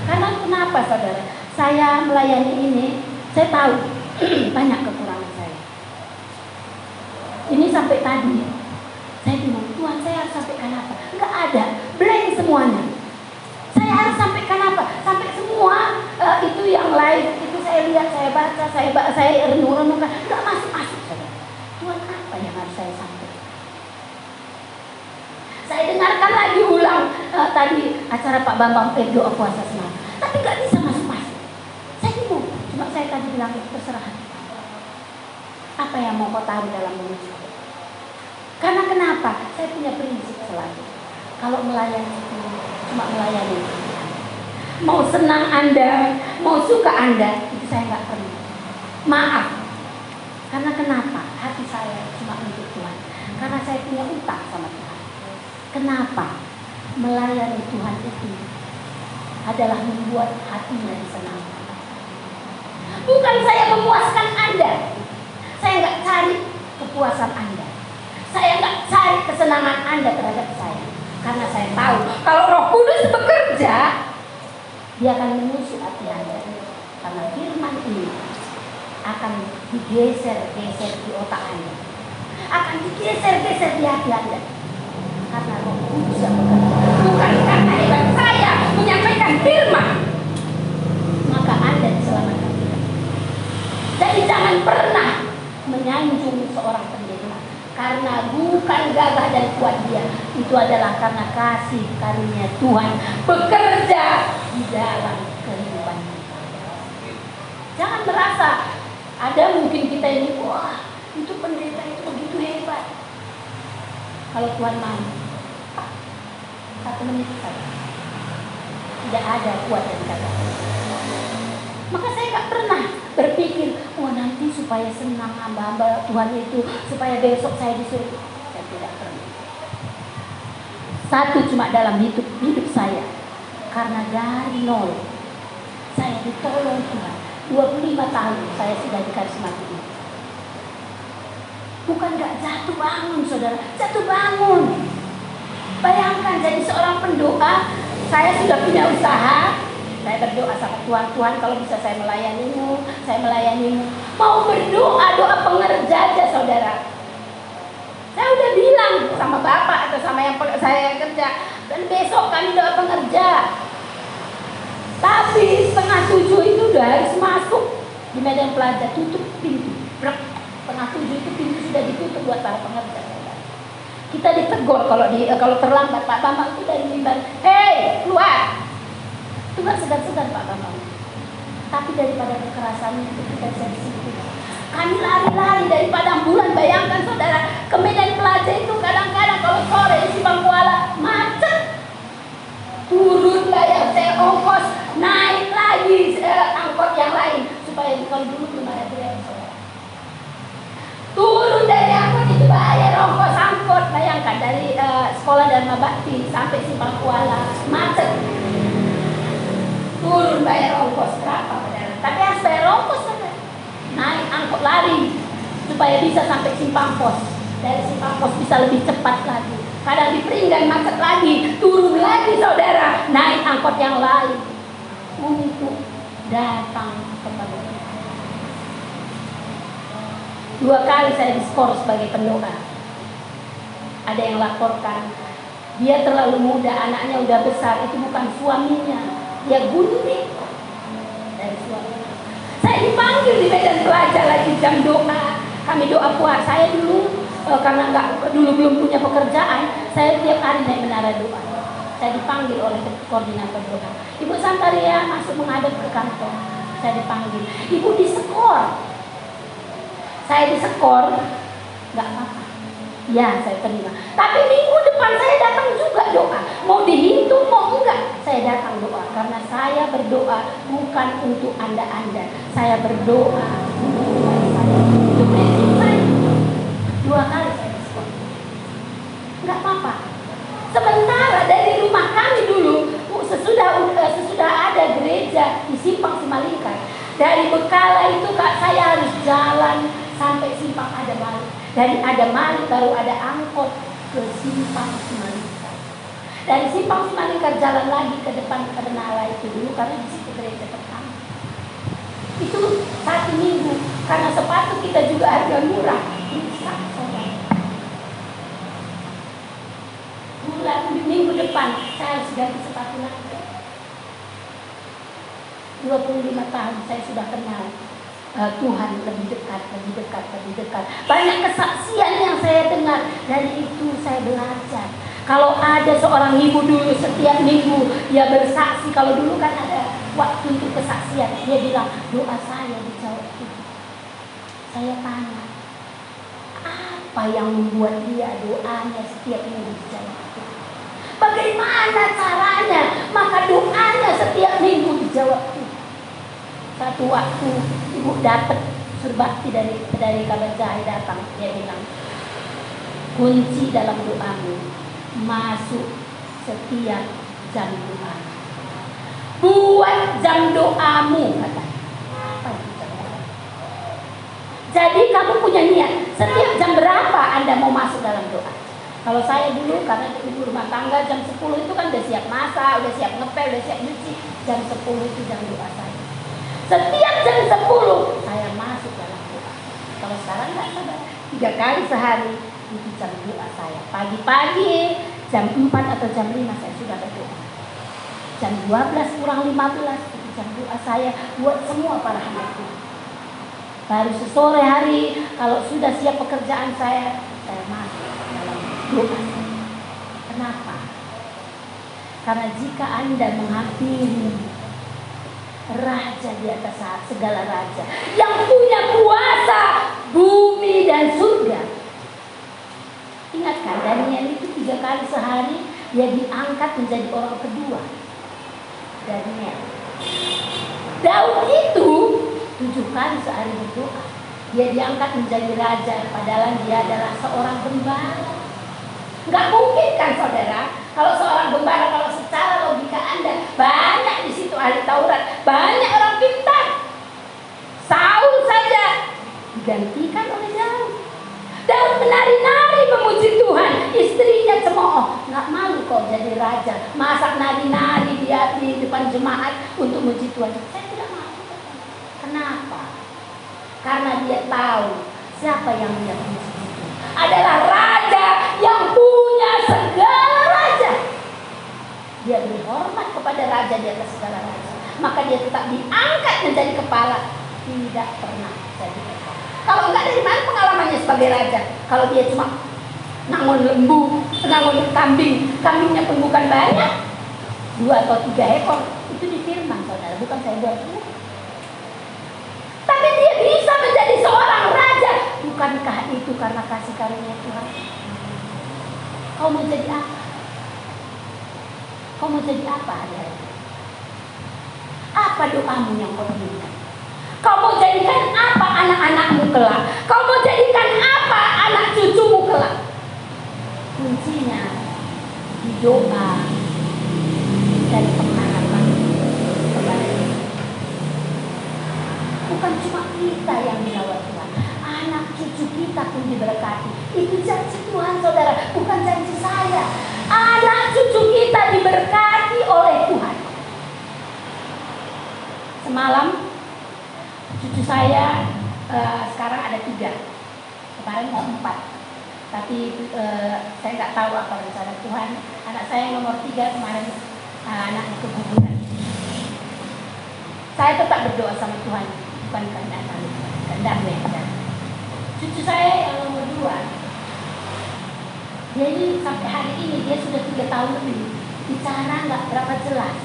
Karena kenapa saudara? Saya melayani ini, saya tahu banyak kekurangan saya. Ini sampai tadi saya bilang, Tuhan saya harus sampaikan apa? Enggak ada, blank semuanya. Saya harus sampaikan apa? Sampai semua itu yang lain, itu saya lihat, saya baca, saya renung-renungkan, enggak masuk-masuk saudara. Tuhan apa yang harus saya sampaikan? Saya dengarkan lagi ulang tadi acara Pak Bambang doa puasa semalam, tapi enggak bisa masuk-masuk. Saya bingung, cuma saya tadi bilang terserah. Apa yang mau kau taruh dalam mulut? Karena kenapa? Saya punya prinsip selalu. Kalau melayani itu cuma melayani. Mau senang Anda, mau suka Anda, itu saya nggak perlu. Maaf. Karena kenapa? Hati saya cuma untuk Tuhan. Karena saya punya utang sama Tuhan. Kenapa? Melayani Tuhan itu adalah membuat hatinya disenangkan. Bukan saya memuaskan Anda. Saya nggak cari kepuasan Anda. Saya nggak cari kesenangan Anda terhadap saya. Karena saya tahu kalau Roh Kudus bekerja, dia akan mengusir hati Anda. Karena firman ini akan digeser-geser di otak Anda, akan digeser-geser di hati Anda. Karena Roh Kudus yang bekerja, bukan karena hebat saya menyampaikan firman, maka Anda diselamatkan. Jadi jangan pernah menyanjung seorang pendeta. Karena bukan gagah dan kuat dia, itu adalah karena kasih karunia Tuhan bekerja di dalam kehidupan kita. Jangan merasa ada mungkin kita ini, wah itu pendeta itu begitu hebat. Kalau Tuhan mau 1 menit saja, tidak ada kuat dan gagah. Maka saya nggak pernah berpikir, nanti supaya senang hamba-hamba Tuhan itu, supaya besok saya disuruh. Saya tidak pernah. Satu cuma dalam hidup saya, karena dari nol saya ditolong Tuhan. 25 tahun saya sudah dikarismati ini. Bukan gak jatuh bangun saudara, jatuh bangun. Bayangkan jadi seorang pendoa, saya sudah punya usaha. Saya berdoa sama Tuhan, Tuhan kalau bisa saya melayanimu. Mau berdoa, doa pengerja aja saudara. Saya udah bilang sama bapak atau sama yang saya kerja, dan besok kami doa pengerja. Tapi 6:30 itu udah harus masuk di medan pelajar, tutup pintu. 6:30 itu pintu sudah ditutup buat para pengerja. Kita ditegur kalau terlambat. Pak Bambang itu dari mimbar, hei keluar. Itu gak segan-segan Pak Bambang. Tapi daripada kekerasan itu kita bisa disiplin. Kami lari-lari dari padang bulan. Bayangkan saudara, ke medan pelajar itu kadang-kadang kalau sore di Simpang Kuala macet. Turun bayar saya ongkos, naik lagi angkot yang lain supaya kalau dulu belum ada biaya saudara. Turun dari angkot itu bayar ongkos angkot. Bayangkan dari sekolah Dharma Bakti sampai Simpang Kuala macet. Turun bayar ongkos berapa saudara? Tapi harus bayar ongkos saudara. Naik angkot lari supaya bisa sampai Simpang Pos. Dari Simpang Pos bisa lebih cepat lagi. Kadang di Peringgan macet lagi, turun lagi saudara, naik angkot yang lain untuk datang kepada kita. 2 kali saya diskor sebagai pendoa. Ada yang laporkan dia terlalu muda, anaknya udah besar, itu bukan suaminya. Dia gunting dari suaminya. Saya dipanggil di medan pelajar lagi jam doa. Kami doa puasa. Saya dulu karena belum punya pekerjaan, saya tiap hari naik menara doa. Saya dipanggil oleh koordinator doa. Ibu Santaria masuk menghadap ke kantor. Saya dipanggil. Ibu disekor. Saya disekor, nggak apa-apa. Ya, saya terima. Tapi minggu mau dihitung mau enggak, saya datang doa karena saya berdoa bukan untuk Anda. Saya berdoa untuk Tuhan saya. Itu prinsip saya. 2 kali saya respon. Enggak apa-apa. Sementara dari rumah kami dulu sesudah ada gereja di Simpang Simalingkar. Dari Bekala itu Kak, saya harus jalan sampai Simpang Adamali. Dari Adamali baru ada angkot ke Simpang Simalingkar. Dari Simpang Simalingkar jalan lagi ke depan Ternala itu dulu karena di situ gereja pertama. Itu 1 minggu karena sepatu kita juga harga murah. Rusak, saudara. Bulan minggu depan saya harus ganti sepatu lagi. 25 tahun saya sudah kenal Tuhan lebih dekat. Banyak kesaksian yang saya dengar, dari itu saya belajar. Kalau ada seorang ibu dulu setiap minggu dia bersaksi, kalau dulu kan ada waktu untuk kesaksian, dia bilang doa saya dijawab Tuhan. Saya tanya, apa yang membuat dia doanya setiap minggu dijawab Tuhan? Bagaimana caranya? Maka doanya setiap minggu dijawab Tuhan. Satu waktu ibu dapat surbakti dari Kabar Jahe datang, dia bilang kunci dalam doamu masuk setiap jam doa. Buat jam doamu, kata. Apa itu jam doa? Jadi kamu punya niat setiap jam berapa Anda mau masuk dalam doa. Kalau saya dulu karena ibu rumah tangga jam 10 itu kan udah siap masak, udah siap ngepel, udah siap nyuci. Jam 10 itu jam doa saya. Setiap jam 10 saya masuk dalam doa. Kalau sekarang nggak sabar, 3 kali sehari itu jam doa saya. Pagi-pagi jam 4 atau jam 5 saya sudah berdoa. Jam 12 kurang 15 itu jam doa saya buat semua para hamba Tuhan. Baru sesore hari kalau sudah siap pekerjaan saya masuk dalam doa saya. Kenapa? Karena jika Anda menghampiri Raja di atas segala raja yang punya kuasa bumi dan surga. Ingatkan Daniel itu 3 kali sehari dia diangkat menjadi orang kedua. Daniel. Daud itu 7 kali sehari berdoa. Dia diangkat menjadi raja padahal dia adalah seorang gembala. Nggak mungkin kan saudara, kalau seorang gembala, kalau secara logika Anda banyak di situ ahli Taurat, banyak orang pintar. Saul saja digantikan oleh Daud. Daud menari-nari memuji Tuhan, istrinya cemooh, nggak malu kok jadi raja, masak nari-nari dia di depan jemaat untuk memuji Tuhan. Saya tidak mau. Kenapa? Karena dia tahu siapa yang dia puji itu adalah raja yang punya segala raja. Dia beri hormat kepada raja di atas segala raja, maka dia tetap diangkat menjadi kepala, tidak pernah jadi kepala. Kalau enggak, dari mana pengalamannya sebagai raja? Kalau dia cuma nangon lembu, nangon kambing, kambingnya pun bukan banyak, 2 atau 3 ekor, itu di firman saudara, bukan saya buat. Tapi dia bisa menjadi seorang raja. Bukankah itu karena kasih karunia Tuhan? Kau mau jadi apa? Kau mau jadi apa hari-hari? Apa doamu yang kau inginkan? Kau mau jadikan apa anak-anakmu kelak? Kau mau jadikan apa anak cucumu kelak? Kuncinya di doa dan pengharapan kepada Tuhan. Bukan cuma kita yang dirawat Tuhan, anak cucu kita pun diberkati. Itu janji Tuhan saudara, bukan janji saya. Anak cucu kita diberkati oleh Tuhan. Semalam cucu saya sekarang ada 3, kemarin mau 4. Tapi saya nggak tahu apa rencana Tuhan. Anak saya yang nomor 3 kemarin anaknya keguguran. Saya tetap berdoa sama Tuhan, bukan karena kehendaknya. Cucu saya yang nomor 2, jadi sampai hari ini dia sudah 3 tahun lebih, bicara nggak berapa jelas.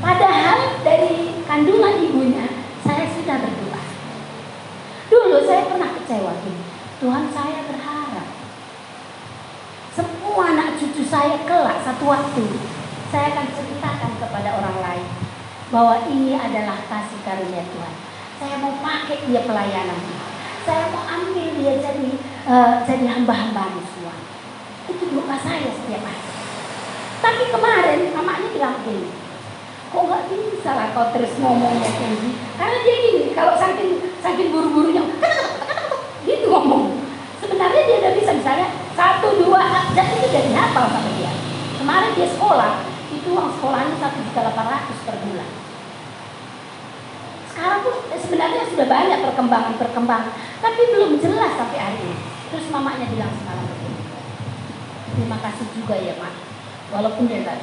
Padahal dari kandungan ibunya saya sudah berdoa. Dulu saya pernah kecewa gini, Tuhan saya berharap semua anak cucu saya kelak satu waktu, saya akan ceritakan kepada orang lain bahwa ini adalah kasih karunia Tuhan. Saya mau pakai dia pelayanan. Saya mau ambil dia jadi hamba-hamba semua. Itu doa saya setiap hari. Tapi kemarin mamanya bilang gini, kok nggak bisa lah kau terus ngomongnya tinggi? Karena dia gini, kalau saking buru-burunya, gitu ngomong. Sebenarnya dia udah bisa, misalnya 1, 2 abjad itu udah dihafal sama dia. Kemarin dia sekolah, itu uang sekolahnya 1.800.000 per bulan. Sekarang pun sebenarnya sudah banyak perkembangan, tapi belum jelas sampai hari ini. Terus mamanya bilang semalam begini, terima kasih juga ya Mak, walaupun dia nggak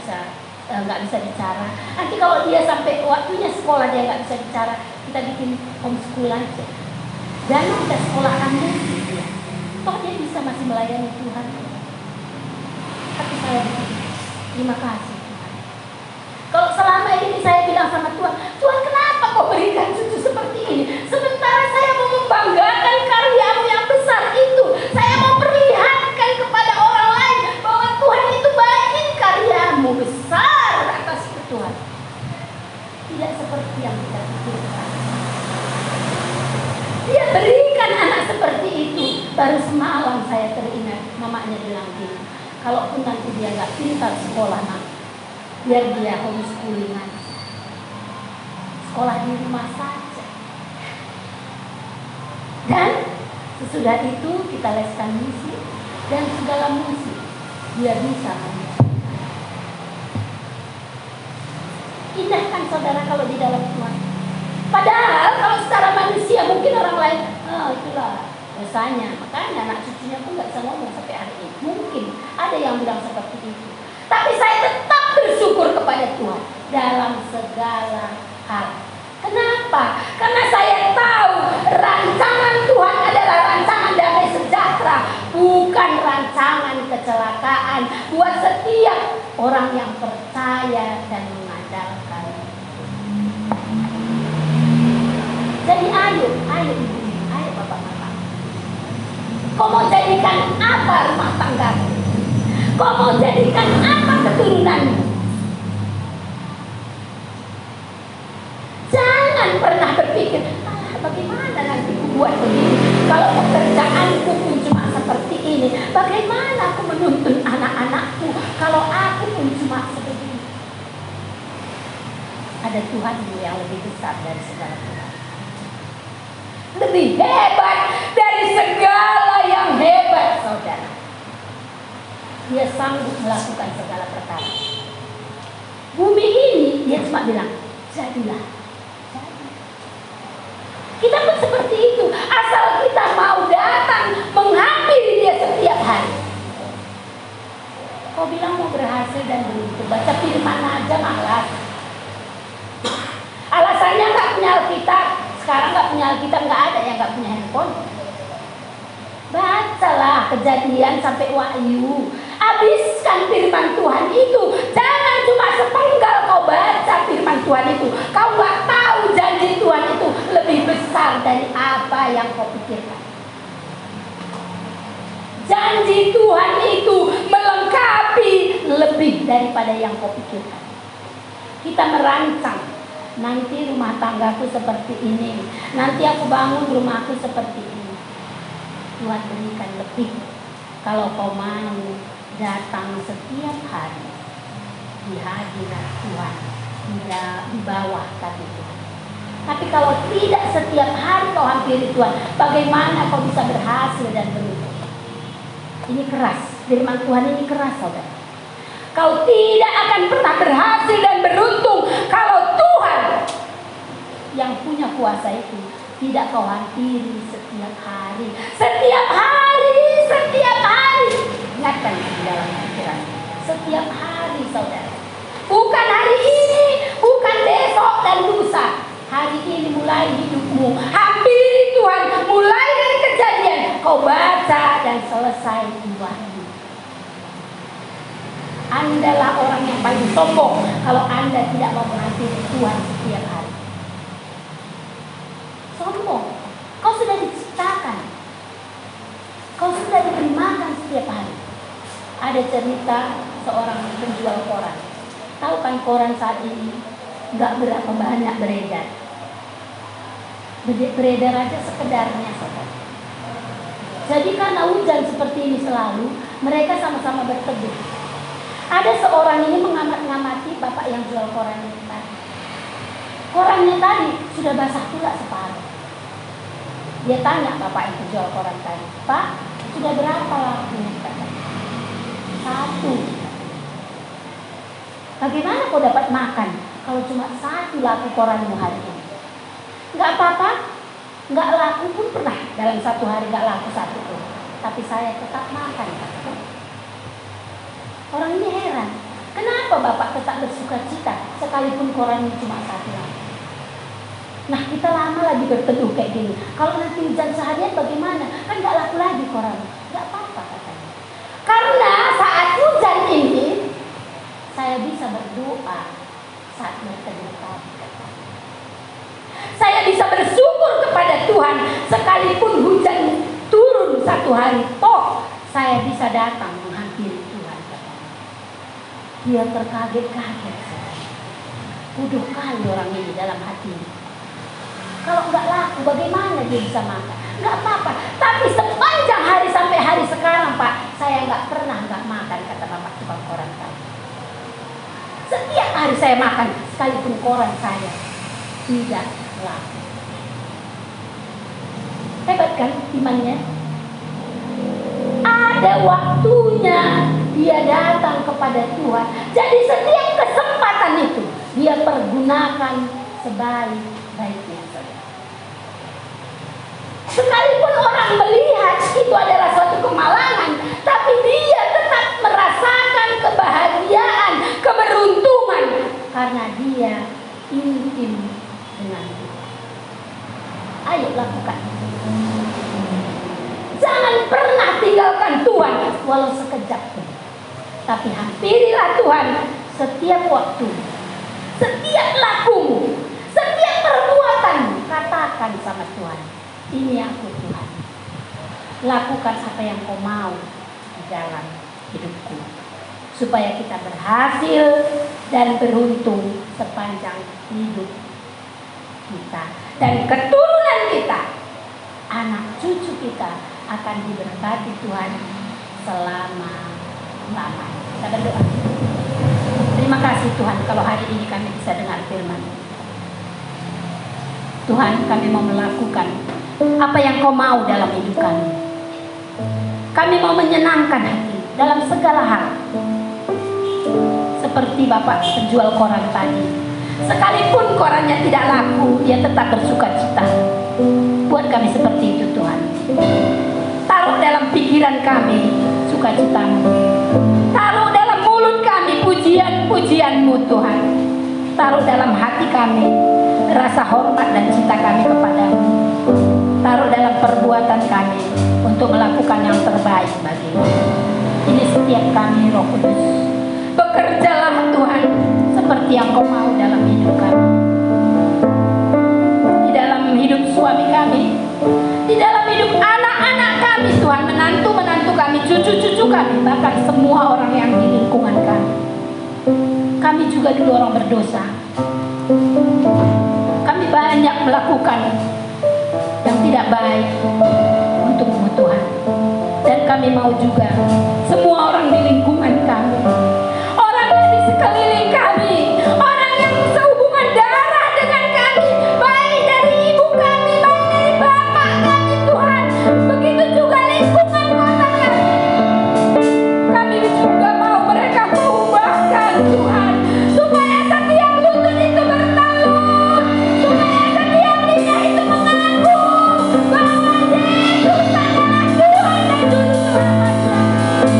bisa bicara. Nanti kalau dia sampai waktunya sekolah dia nggak bisa bicara, kita bikin homeschool aja. Jangan kita sekolahkan musik dia. Toh dia bisa masih melayani Tuhan. Tapi saya bilang, terima kasih Tuhan. Kalau selama ini saya bilang sama Tuhan, Tuhan kenapa kau berikan cucu seperti ini? Sementara saya mau membanggakan karyamu yang besar itu. Saya mau perlihatkan kepada orang lain bahwa Tuhan itu baik, karyamu besar atas Tuhan. Tidak seperti yang kita pikirkan. Dia berikan anak seperti itu. Baru semalam saya teringat, mamanya bilang gini, kalaupun nanti dia nggak pintar sekolah nak, biar dia homeschooling aja. Sekolah di rumah saja. Dan sesudah itu kita leskan musik dan segala musik dia bisa menyanyi. Indah kan saudara kalau di dalam Tuhan. Padahal kalau secara manusia mungkin orang lain, itulah dosanya. Makanya anak cucunya pun nggak bisa ngomong sampai hari ini. Mungkin ada yang bilang seperti itu. Tapi saya tetap bersyukur kepada Tuhan dalam segala hal. Kenapa? Karena saya tahu rancangan Tuhan adalah rancangan damai sejahtera, bukan rancangan kecelakaan buat setiap orang yang percaya dan mengandalkan. Jadi ayo ibu, ayo bapak-bapak. Kau mau jadikan apa rumah tanggamu? Kau mau jadikan apa keturunanmu? Jangan pernah berpikir, bagaimana nanti aku buat begini? Kalau pekerjaanku pun cuma seperti ini, bagaimana aku menuntun anak-anakku kalau aku pun cuma seperti ini? Ada Tuhanmu yang lebih besar dari segala Tuhan. Lebih hebat dari segala yang hebat, saudara. Dia sanggup melakukan segala perkara. Bumi ini dia cuma bilang, jadilah. Kita pun seperti itu, asal kita mau datang menghampiri dia setiap hari. Kau bilang mau berhasil dan beruntung, baca firman aja malas. Alasannya nggak punya Alkitab. Sekarang nggak punya Alkitab, nggak ada yang nggak punya handphone. Bacalah Kejadian sampai Wahyu. Habiskan firman Tuhan itu. Jangan cuma sepenggal kau baca firman Tuhan itu. Kau nggak tahu janji Tuhan itu lebih besar dari apa yang kau pikirkan. Janji Tuhan itu melengkapi lebih daripada yang kau pikirkan. Kita merancang, nanti rumah tanggaku seperti ini, nanti aku bangun rumahku seperti ini. Tuhan berikan lebih kalau kau mau datang setiap hari di hadirat Tuhan, di bawah kaki Tuhan. Tapi kalau tidak setiap hari kau hampiri Tuhan, bagaimana kau bisa berhasil dan beruntung? Ini keras, firman Tuhan ini keras, saudara. Kau tidak akan pernah berhasil dan beruntung kalau Tuhan yang punya kuasa itu tidak kau hampiri setiap hari. Setiap hari, setiap hari. Ingatkan di dalam pikiran. Setiap hari, saudara. Bukan hari ini, bukan besok dan lusa. Hari ini mulai hidupmu. Hampiri Tuhan, mulai dari Kejadian. Kau baca dan selesai di Wahyu. Andalah orang yang paling sombong kalau Anda tidak mau menghampiri Tuhan setiap hari. Sombong. Kau sudah diciptakan. Kau sudah diberi makan setiap hari. ada cerita seorang penjual koran. Tahu kan koran saat ini nggak berapa banyak beredar. Beredar aja sekedarnya, saudara. Jadi karena hujan seperti ini selalu, mereka sama-sama berteduh. Ada seorang ini mengamati bapak yang jual koran ini tadi. Korannya tadi sudah basah pula separuh. Dia tanya bapak yang jual koran tadi, "Pak, sudah berapa laku?" "1." "Bagaimana kau dapat makan kalau cuma 1 laku koranmu hari ini?" "Nggak apa-apa, nggak laku pun pernah dalam 1 hari nggak laku 1 pun. Tapi saya tetap makan." Orang ini heran, kenapa bapak tetap bersuka cita sekalipun korannya cuma 1 laku? Nah, kita lama lagi berteduh kayak gini. Kalau nanti hujan seharian bagaimana? Kan nggak laku lagi koran. Nggak apa-apa katanya. Karena saat hujan ini saya bisa berdoa saat berteduh tadi. Saya bisa bersyukur kepada Tuhan sekalipun hujan turun 1 hari. Toh saya bisa datang menghampiri Tuhan. Dia terkaget-kaget. Bodoh kali orang ini dalam hatinya. Kalau nggak laku bagaimana dia bisa makan? Nggak apa-apa. Tapi sepanjang hari sampai hari sekarang, Pak, saya nggak pernah nggak makan, kata bapak tukang koran tadi. Setiap hari saya makan, sekalipun koran saya tidak laku. Hebat kan imannya? Ada waktunya dia datang kepada Tuhan. Jadi setiap kesempatan itu dia pergunakan sebaik-baiknya. Sekalipun orang melihat itu adalah suatu kemalangan, tapi dia tetap merasakan kebahagiaan, keberuntungan karena dia intim dengan Tuhan. Ayo lakukan. Jangan pernah tinggalkan Tuhan walau sekejap pun. Tapi hampirilah Tuhan setiap waktu, setiap lakumu, setiap perbuatanmu. Katakan sama Tuhan, "Ini aku Tuhan. Lakukan apa yang kau mau di dalam hidupku." Supaya kita berhasil dan beruntung sepanjang hidup kita. Dan keturunan kita, anak cucu kita akan diberkati Tuhan selama-lamanya. Kita berdoa. Terima kasih Tuhan kalau hari ini kami bisa dengar firman. Tuhan, kami mau melakukan apa yang kau mau dalam hidup kami. Kami mau menyenangkan hati dalam segala hal. Seperti bapak penjual koran tadi. Sekalipun korannya tidak laku, dia tetap bersuka cita. Buat kami seperti itu Tuhan. Taruh dalam pikiran kami sukacitamu. Taruh dalam mulut kami pujian-pujianmu Tuhan. Taruh dalam hati kami rasa hormat dan cinta kami kepadamu. Taruh dalam perbuatan kami untuk melakukan yang terbaik bagimu. Ini setiap kami, Roh Kudus. Bekerjalah Tuhan seperti yang kau mau dalam hidup kami. Di dalam hidup suami kami, di dalam hidup anak-anak kami Tuhan, menantu-menantu kami, cucu-cucu kami, bahkan semua orang yang di lingkungan kami. Kami juga dulu orang berdosa. Kami banyak melakukan yang tidak baik untuk-Mu Tuhan. Dan kami mau juga semua orang di lingkungan kami, orang yang di sekeliling kami, orang yang sehubungan darah dengan kami, baik dari ibu kami, baik dari bapak kami Tuhan, begitu juga lingkungan kota kami. Kami juga mau mereka mengubahkan Tuhan, supaya setiap lutut itu bertalut, supaya setiap lidah itu mengaku bahwa Yesus adalah Tuhan dan Juru Selamatnya.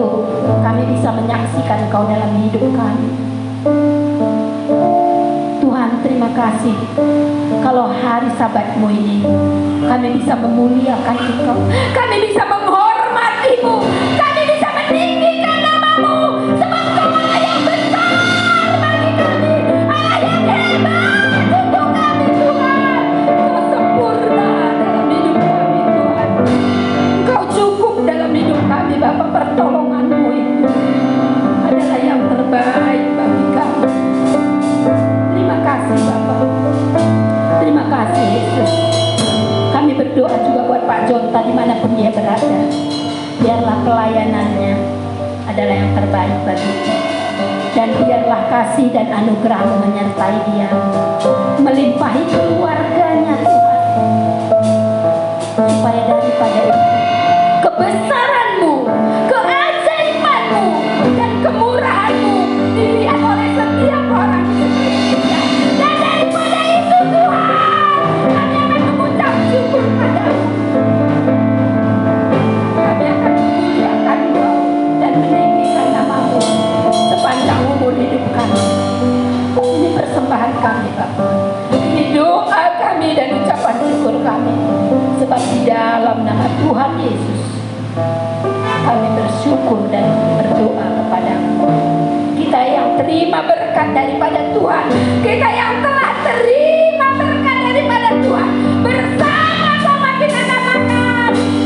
waktu kami bisa menyaksikan Engkau dalam hidup kami. Tuhan, terima kasih kalau hari Sabat-Mu ini kami bisa memuliakan Engkau, kami bisa menghormati-Mu, kami bisa meninggikan nama-Mu, sebab Engkau Allah yang besar bagi kami, Allah yang hebat untuk kami. Tuhan, Engkau sempurna dalam hidup kami. Tuhan, Engkau cukup dalam hidup kami. Bapa, pertolongan-Mu itu adalah yang terbaik bagi kami. Terima kasih Bapa, terima kasih Yesus. Kami berdoa juga buat Pak Jonta dimanapun dia berada. Biarlah pelayanannya adalah yang terbaik baginya, dan biarlah kasih dan anugerah-Mu menyertai dia, melimpahi keluarganya Tuhan, supaya daripada itu kebesaran-Mu, keajaiban-Mu, dan kemurahan-Mu dilihat oleh setiap orang di sekelilingnya. Dan daripada itu Tuhan, kami akan mengucap syukur padamu. Kami akan memuliakan Engkau dan meninggikan nama-Mu sepanjang umur hidup kami. Ini persembahan kami Bapa, ini doa kami dan ucapan syukur kami, sebab di dalam nama Tuhan Yesus kami bersyukur dan berdoa kepada-Mu. Kita yang terima berkat daripada Tuhan, kita yang telah terima berkat daripada Tuhan, bersama-sama kita katakan amin.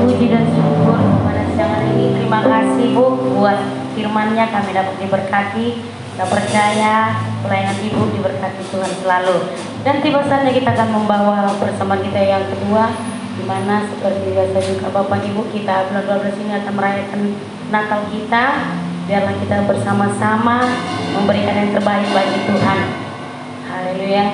Puji dan syukur pada siang hari ini. Terima kasih Bu buat firman-Nya, kami dapat diberkati. Kita percaya pelayanan Ibu diberkati Tuhan selalu. Dan tiba saatnya kita akan membawa persembahan kita yang kedua, di mana seperti biasa juga Bapak Ibu kita bulan 12 ini akan merayakan Natal kita. Biarlah kita bersama-sama memberikan yang terbaik bagi Tuhan. Haleluya.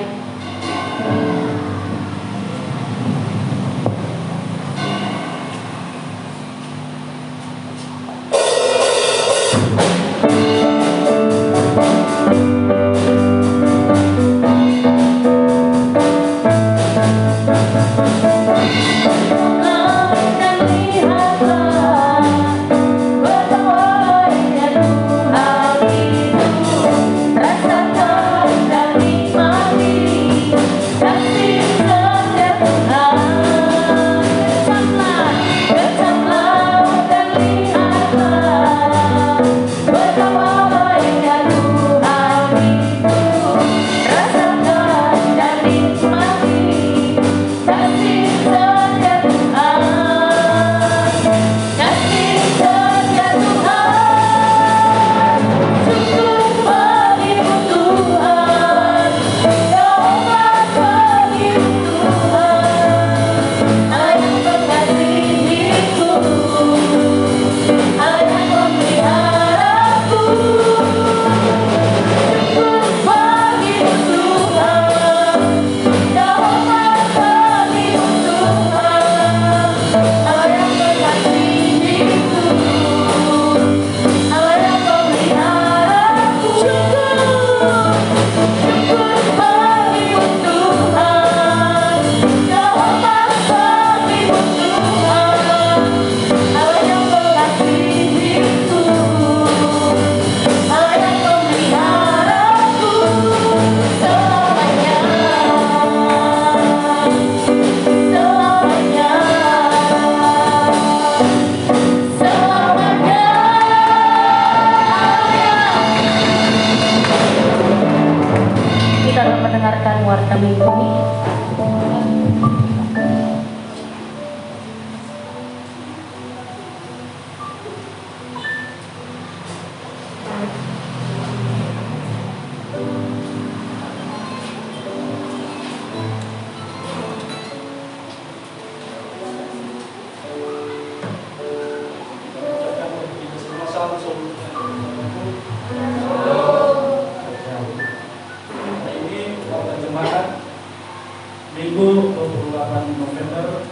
Minggu 28 November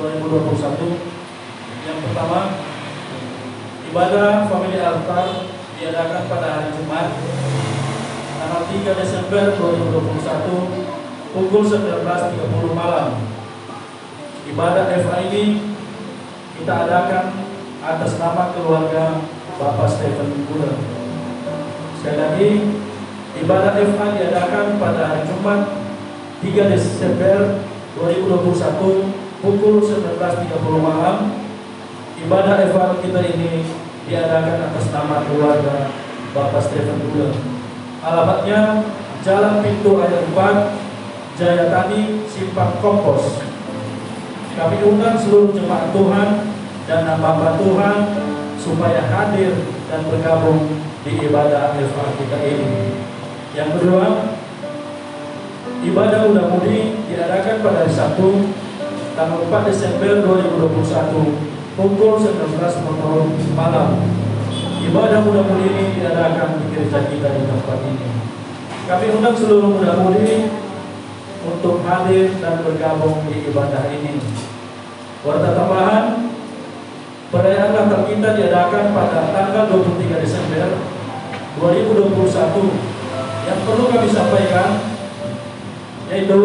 2021. Yang pertama, ibadah family altar diadakan pada hari Jumat tanggal 3 Desember 2021 pukul 19.30 malam. Ibadah FA ini kita adakan atas nama keluarga Bapak Stephen Buller. Sekali lagi, ibadah FA diadakan pada hari Jumat 3 Desember 2021 pukul 19.30 malam. Ibadah FA kita ini diadakan atas nama keluarga Bapak Stephen Buller. Alamatnya Jalan Pintu Air 4, Jayatani, Simpang Kompos. Kami undang seluruh jemaat Tuhan dan hamba Tuhan supaya hadir dan bergabung di ibadah FA kita ini. Yang kedua, ibadah muda-mudi diadakan pada hari Sabtu tanggal 4 Desember 2021 pukul 19.00 malam. Ibadah muda-mudi ini diadakan di gereja kita di tempat ini. Kami undang seluruh muda-mudi untuk hadir dan bergabung di ibadah ini. Warta tambahan, perayaan Natal kita diadakan pada tanggal 23 Desember 2021. Yang perlu kami sampaikan yaitu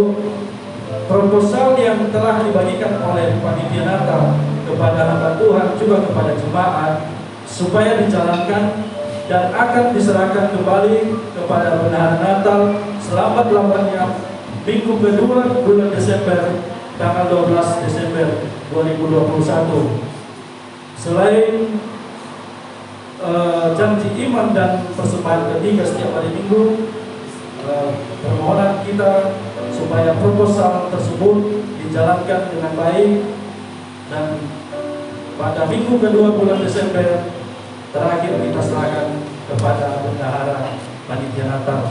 proposal yang telah dibagikan oleh panitia Natal kepada hamba Tuhan juga kepada jemaat supaya dijalankan dan akan diserahkan kembali kepada bendahara Natal selambat-lambatnya minggu kedua bulan Desember tanggal 12 Desember 2021. Selain janji iman dan persembahan ketiga setiap hari Minggu, permohonan kita supaya proposal tersebut dijalankan dengan baik dan pada minggu kedua bulan Desember terakhir kita serahkan kepada bendahara panitia Natal.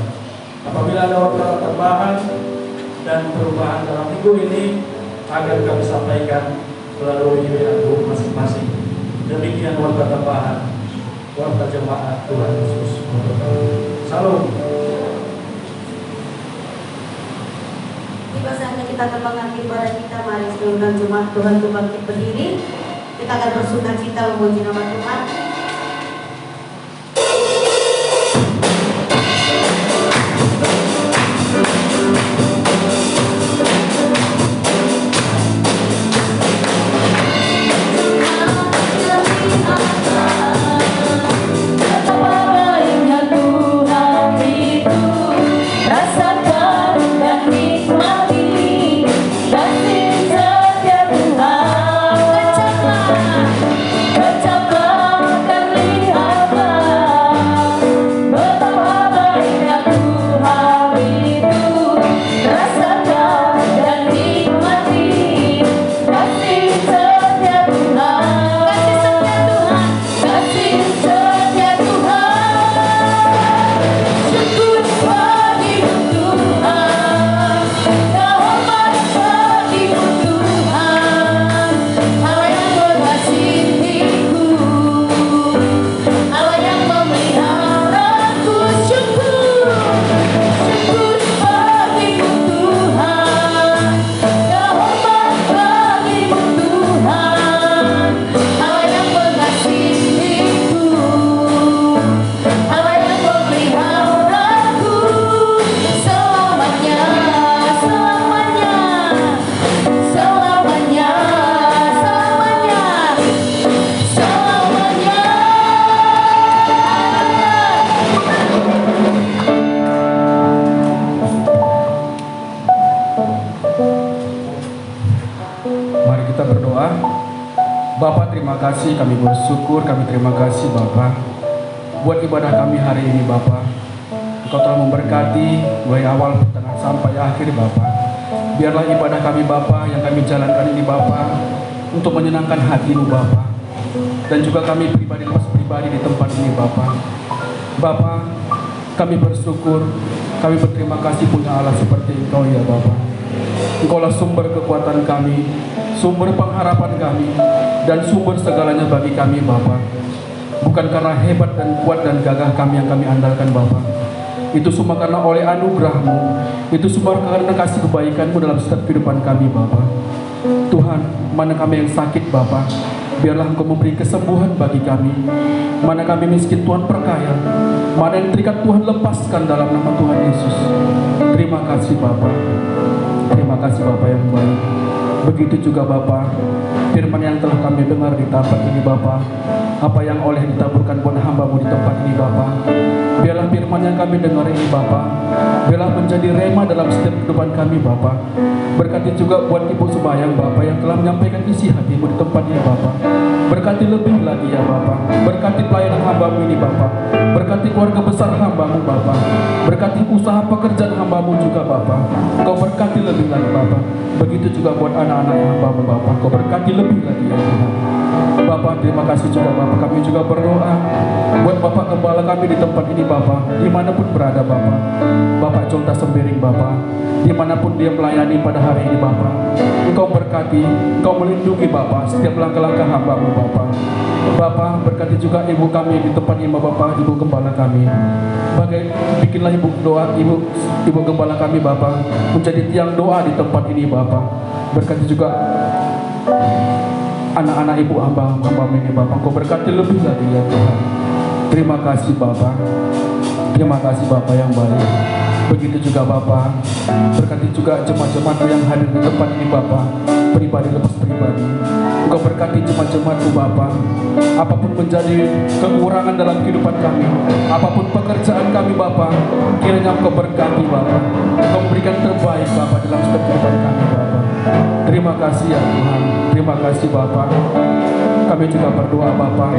Apabila ada warta tambahan dan perubahan dalam minggu ini akan kami sampaikan melalui WA group masing-masing. Demikian warta tambahan warta jemaat Tuhan Yesus. Salam. Tiba saatnya kita terbangkan ibadah kita. Mari seluruh jemaat Tuhan untuk bangkit berdiri. Kita akan bersukacita memuji nama Tuhan. Bapak, terima kasih, kami bersyukur, kami terima kasih Bapak buat ibadah kami hari ini Bapak. Engkau telah memberkati mulai awal, pertengahan sampai akhir Bapak. Biarlah ibadah kami Bapak yang kami jalankan ini Bapak untuk menyenangkan hati-Mu Bapak, dan juga kami pribadi di tempat ini Bapak. Bapak, kami bersyukur, kami berterima kasih punya Allah seperti Engkau ya Bapak. Engkaulah sumber kekuatan kami, sumber pengharapan kami, dan sumber segalanya bagi kami Bapak. Bukan karena hebat dan kuat dan gagah kami yang kami andalkan Bapak. Itu semua karena oleh anugerah-Mu, itu semua karena kasih kebaikan-Mu dalam setiap kehidupan kami Bapak. Tuhan, mana kami yang sakit Bapak, Biarlah Engkau memberi kesembuhan bagi kami. Mana kami miskin, Tuhan perkaya. Mana yang terikat, Tuhan lepaskan dalam nama Tuhan Yesus. Terima kasih Bapa. Terima kasih Bapa yang baik. Begitu juga Bapa, firman yang telah kami dengar di tempat ini Bapa, apa yang oleh ditaburkan buat hamba-Mu di tempat ini Bapa, biarlah firman yang kami dengar ini Bapa, biarlah menjadi rema dalam setiap kehidupan kami Bapa. Berkati juga buat Ibu Sembayang Bapa yang telah menyampaikan isi hati-Mu di tempat ini Bapa. Berkati lebih lagi ya Bapa. Berkati pelayanan hamba-Mu ini Bapa. Berkati keluarga besar hamba-Mu Bapa. Berkati usaha pekerjaan hamba-Mu juga Bapa. Kau berkati lebih lagi Bapa. Begitu juga buat anak-anak hamba-Mu Bapa. Kau berkati lebih lagi ya Tuhan. Bapak, terima kasih juga Bapak. Kami juga berdoa buat Bapak Gembala kami di tempat ini Bapak, dimanapun berada Bapak. Bapak Jonta Sembiring Bapak, dimanapun dia melayani pada hari ini Bapak. Engkau berkati, Engkau melindungi Bapak setiap langkah-langkah hamba-Mu Bapak. Bapak berkati juga ibu kami di tempat ini Bapak, ibu Gembala kami. Bikinlah ibu doa, ibu Gembala kami Bapak menjadi tiang doa di tempat ini Bapak. Berkati juga anak-anak ibu hamba ini Bapak. Kau berkati lebih lagi ya Tuhan. Terima kasih Bapak. Terima kasih Bapak yang baik. Begitu juga Bapak, berkati juga jemaat-jemaat yang hadir di tempat ini Bapak, pribadi lepas pribadi. Engkau berkati jemaat-jemaat-Mu Bapak. Apapun menjadi kekurangan dalam kehidupan kami, apapun pekerjaan kami Bapak, kiranya Engkau berkati Bapak. Engkau memberikan terbaik Bapak dalam setiap kehidupan kami Bapak. Terima kasih ya Tuhan. Terima kasih Bapak. Kami juga berdoa Bapak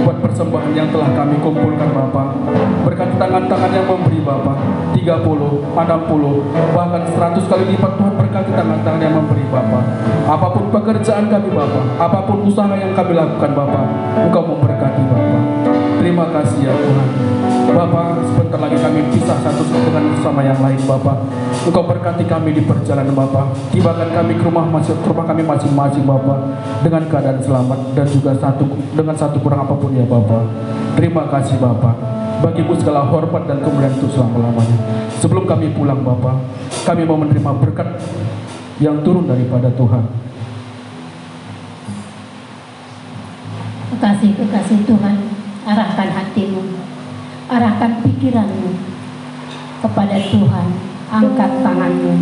buat persembahan yang telah kami kumpulkan Bapak. Berkati tangan-tangan yang memberi Bapak, 30, 60, bahkan 100 kali lipat Tuhan. Berkati tangan-tangan yang memberi Bapak. Apapun pekerjaan kami Bapak, apapun usaha yang kami lakukan Bapak, Engkau memberkati Bapak. Terima kasih ya Tuhan. Bapak, sebentar lagi kami pisah satu dengan sama yang lain Bapak. Engkau berkati kami di perjalanan Bapak. Tibakan kami ke rumah kami masing-masing Bapak, dengan keadaan selamat dan juga dengan satu kurang apapun ya Bapak. Terima kasih Bapak. Bagimu segala hormat dan kemuliaan itu selama-lamanya. Sebelum kami pulang Bapak, kami mau menerima berkat yang turun daripada Tuhan. Kekasih Tuhan, arahkan hatimu, arahkan pikiranmu kepada Tuhan. Angkat tanganmu,